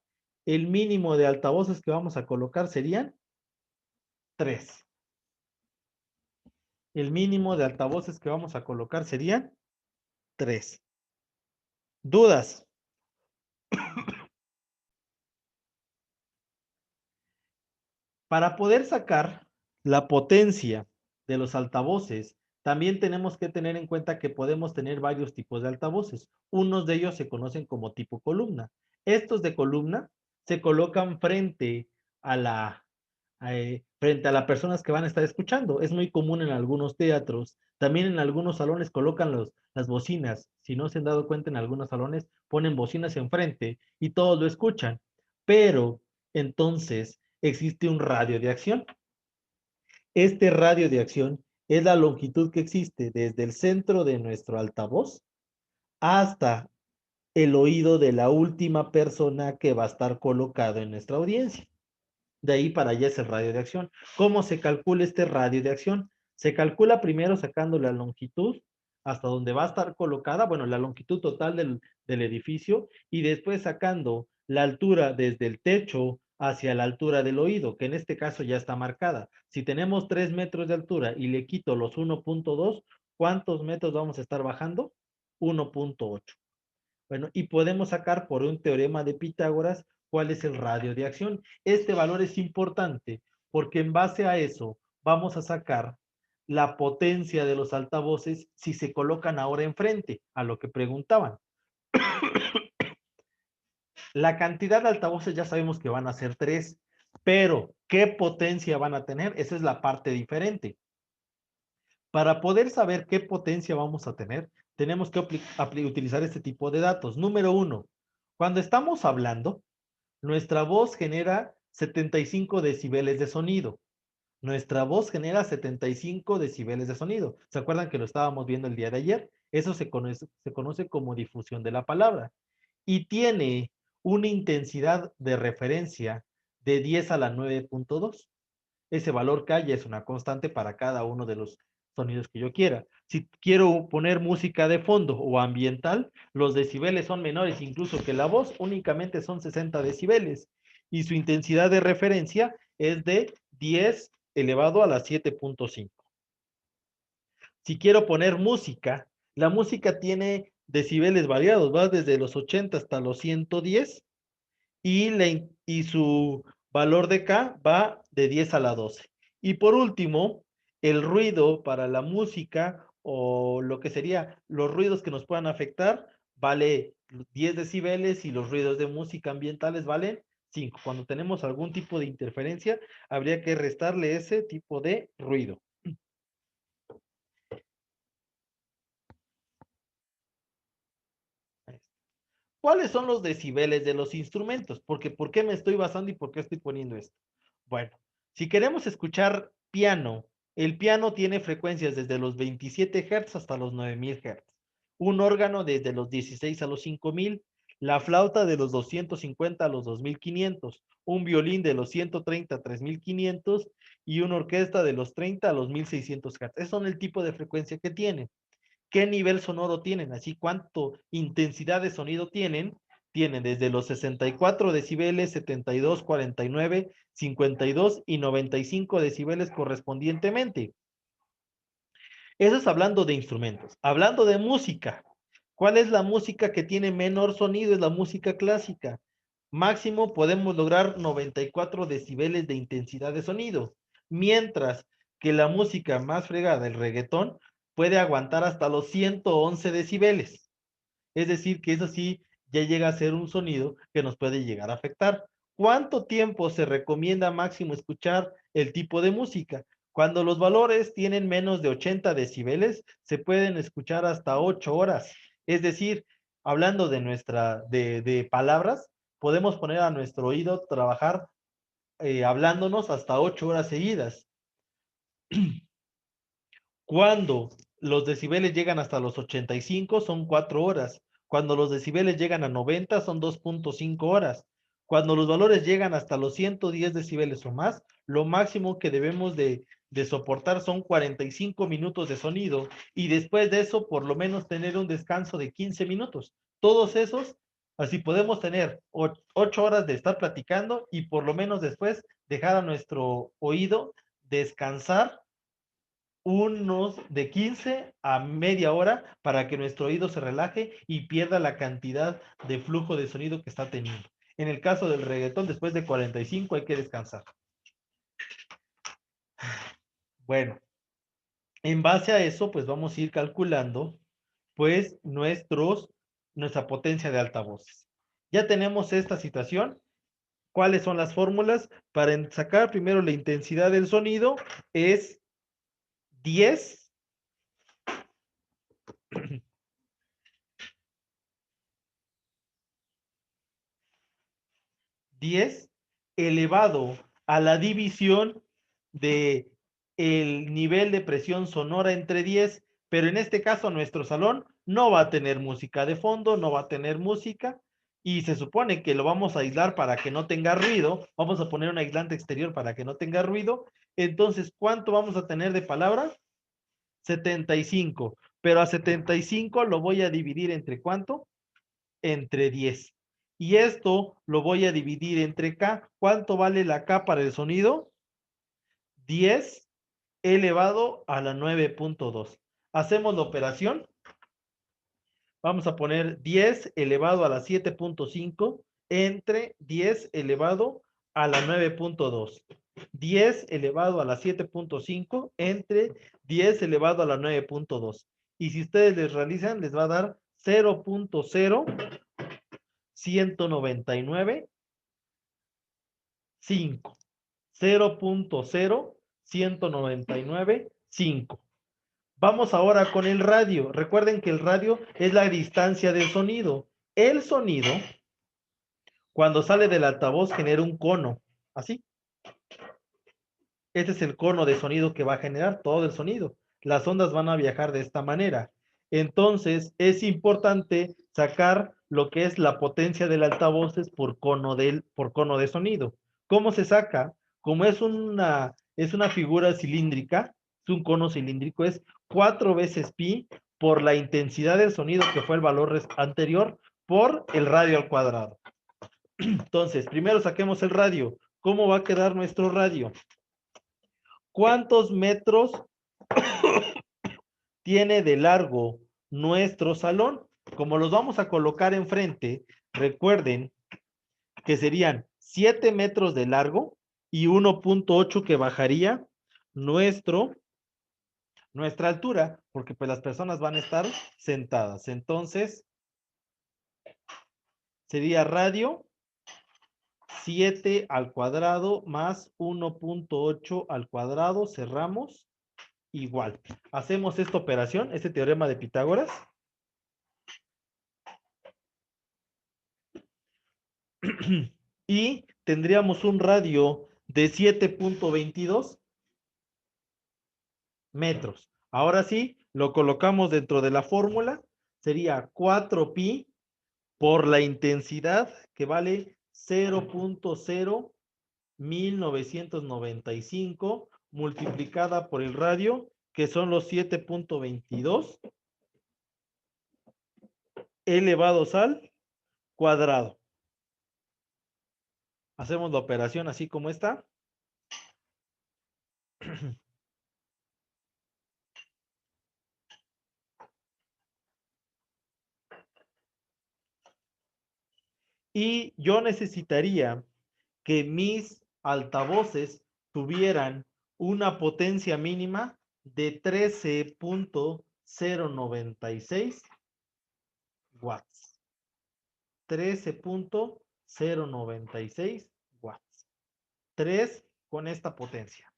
El mínimo de altavoces que vamos a colocar serían 3. El mínimo de altavoces que vamos a colocar serían 3. ¿Dudas? Para poder sacar la potencia de los altavoces, también tenemos que tener en cuenta que podemos tener varios tipos de altavoces. Unos de ellos se conocen como tipo columna. Estos de columna se colocan frente a las personas que van a estar escuchando. Es muy común en algunos teatros. También en algunos salones colocan las bocinas. Si no se han dado cuenta, en algunos salones ponen bocinas enfrente y todos lo escuchan. Pero entonces existe un radio de acción. Este radio de acción es la longitud que existe desde el centro de nuestro altavoz hasta el oído de la última persona que va a estar colocado en nuestra audiencia. De ahí para allá es el radio de acción. ¿Cómo se calcula este radio de acción? Se calcula primero sacando la longitud hasta donde va a estar colocada, bueno, la longitud total del edificio, y después sacando la altura desde el techo hacia la altura del oído, que en este caso ya está marcada. Si tenemos 3 metros de altura y le quito los 1.2, ¿cuántos metros vamos a estar bajando? 1.8. Bueno, y podemos sacar por un teorema de Pitágoras cuál es el radio de acción. Este valor es importante porque en base a eso vamos a sacar la potencia de los altavoces si se colocan ahora enfrente, a lo que preguntaban. La cantidad de altavoces ya sabemos que van a ser 3, pero ¿qué potencia van a tener? Esa es la parte diferente. Para poder saber qué potencia vamos a tener, tenemos que utilizar este tipo de datos. Número 1, cuando estamos hablando, nuestra voz genera 75 decibeles de sonido. Nuestra voz genera 75 decibeles de sonido. ¿Se acuerdan que lo estábamos viendo el día de ayer? Eso se conoce como difusión de la palabra. Y tiene una intensidad de referencia de 10 a la 9.2. Ese valor que hay es una constante para cada uno de los sonidos que yo quiera. Si quiero poner música de fondo o ambiental, los decibeles son menores incluso que la voz, únicamente son 60 decibeles. Y su intensidad de referencia es de 10 elevado a la 7.5. Si quiero poner música, la música tiene decibeles variados, va desde los 80 hasta los 110 y su valor de K va de 10 a la 12. Y por último, el ruido para la música o lo que sería los ruidos que nos puedan afectar vale 10 decibeles y los ruidos de música ambientales valen 5. Cuando tenemos algún tipo de interferencia, habría que restarle ese tipo de ruido. ¿Cuáles son los decibeles de los instrumentos? Porque, ¿por qué me estoy basando y por qué estoy poniendo esto? Bueno, si queremos escuchar piano, el piano tiene frecuencias desde los 27 Hz hasta los 9000 Hz. Un órgano desde los 16 a los 5000, la flauta de los 250 a los 2500, un violín de los 130 a 3500 y una orquesta de los 30 a los 1600 Hz. Esos son el tipo de frecuencia que tienen. ¿Qué nivel sonoro tienen? Así, ¿cuánto intensidad de sonido tienen? Tienen desde los 64 decibeles, 72, 49, 52 y 95 decibeles correspondientemente. Eso es hablando de instrumentos. Hablando de música, ¿cuál es la música que tiene menor sonido? Es la música clásica. Máximo podemos lograr 94 decibeles de intensidad de sonido, mientras que la música más fregada, el reggaetón, puede aguantar hasta los 111 decibeles. Es decir, que eso sí ya llega a ser un sonido que nos puede llegar a afectar. ¿Cuánto tiempo se recomienda máximo escuchar el tipo de música? Cuando los valores tienen menos de 80 decibeles, se pueden escuchar hasta 8 horas. Es decir, hablando de palabras, podemos poner a nuestro oído trabajar hablándonos hasta 8 horas seguidas. Cuando los decibeles llegan hasta los 85, son 4 horas. Cuando los decibeles llegan a 90, son 2.5 horas. Cuando los valores llegan hasta los 110 decibeles o más, lo máximo que debemos de soportar son 45 minutos de sonido, y después de eso, por lo menos tener un descanso de 15 minutos. Todos esos, así podemos tener 8 horas de estar platicando, y por lo menos después dejar a nuestro oído descansar unos de 15 a media hora para que nuestro oído se relaje y pierda la cantidad de flujo de sonido que está teniendo. En el caso del reggaetón, después de 45 hay que descansar. Bueno, en base a eso, pues vamos a ir calculando, pues, nuestra potencia de altavoces. Ya tenemos esta situación. ¿Cuáles son las fórmulas? Para sacar primero la intensidad del sonido es 10 elevado a la división de el nivel de presión sonora entre 10, pero en este caso nuestro salón no va a tener música de fondo, no va a tener música, y se supone que lo vamos a aislar para que no tenga ruido. Vamos a poner un aislante exterior para que no tenga ruido. Entonces, ¿cuánto vamos a tener de palabras? 75, pero a 75 lo voy a dividir entre ¿cuánto? Entre 10. Y esto lo voy a dividir entre K. ¿Cuánto vale la K para el sonido? 10 elevado a la 9.2. Hacemos la operación. Vamos a poner 10 elevado a la 7.5 entre 10 elevado a la 9.2. 10 elevado a la 7.5 entre 10 elevado a la 9.2. Y si ustedes les realizan, les va a dar 0.0199.5. 0.0199.5. Vamos ahora con el radio. Recuerden que el radio es la distancia del sonido. El sonido, cuando sale del altavoz, genera un cono. Así. Este es el cono de sonido que va a generar todo el sonido. Las ondas van a viajar de esta manera. Entonces, es importante sacar lo que es la potencia del altavoces por cono de sonido. ¿Cómo se saca? Como es una figura cilíndrica, es un cono cilíndrico, es 4 veces pi por la intensidad del sonido, que fue el valor anterior, por el radio al cuadrado. Entonces, primero saquemos el radio. ¿Cómo va a quedar nuestro radio? ¿Cuántos metros tiene de largo nuestro salón? Como los vamos a colocar enfrente, recuerden que serían 7 metros de largo y 1.8 que bajaría nuestra altura, porque pues las personas van a estar sentadas. Entonces, sería radio 7 al cuadrado más 1.8 al cuadrado, cerramos, igual. Hacemos esta operación, este teorema de Pitágoras. Y tendríamos un radio de 7.22 metros. Ahora sí, lo colocamos dentro de la fórmula. Sería 4pi por la intensidad, que vale 0.01995 multiplicada por el radio, que son los 7.22 elevados al cuadrado. Hacemos la operación así como está. Y yo necesitaría que mis altavoces tuvieran una potencia mínima de 13.096 watts. 13.096 watts. 3 con esta potencia.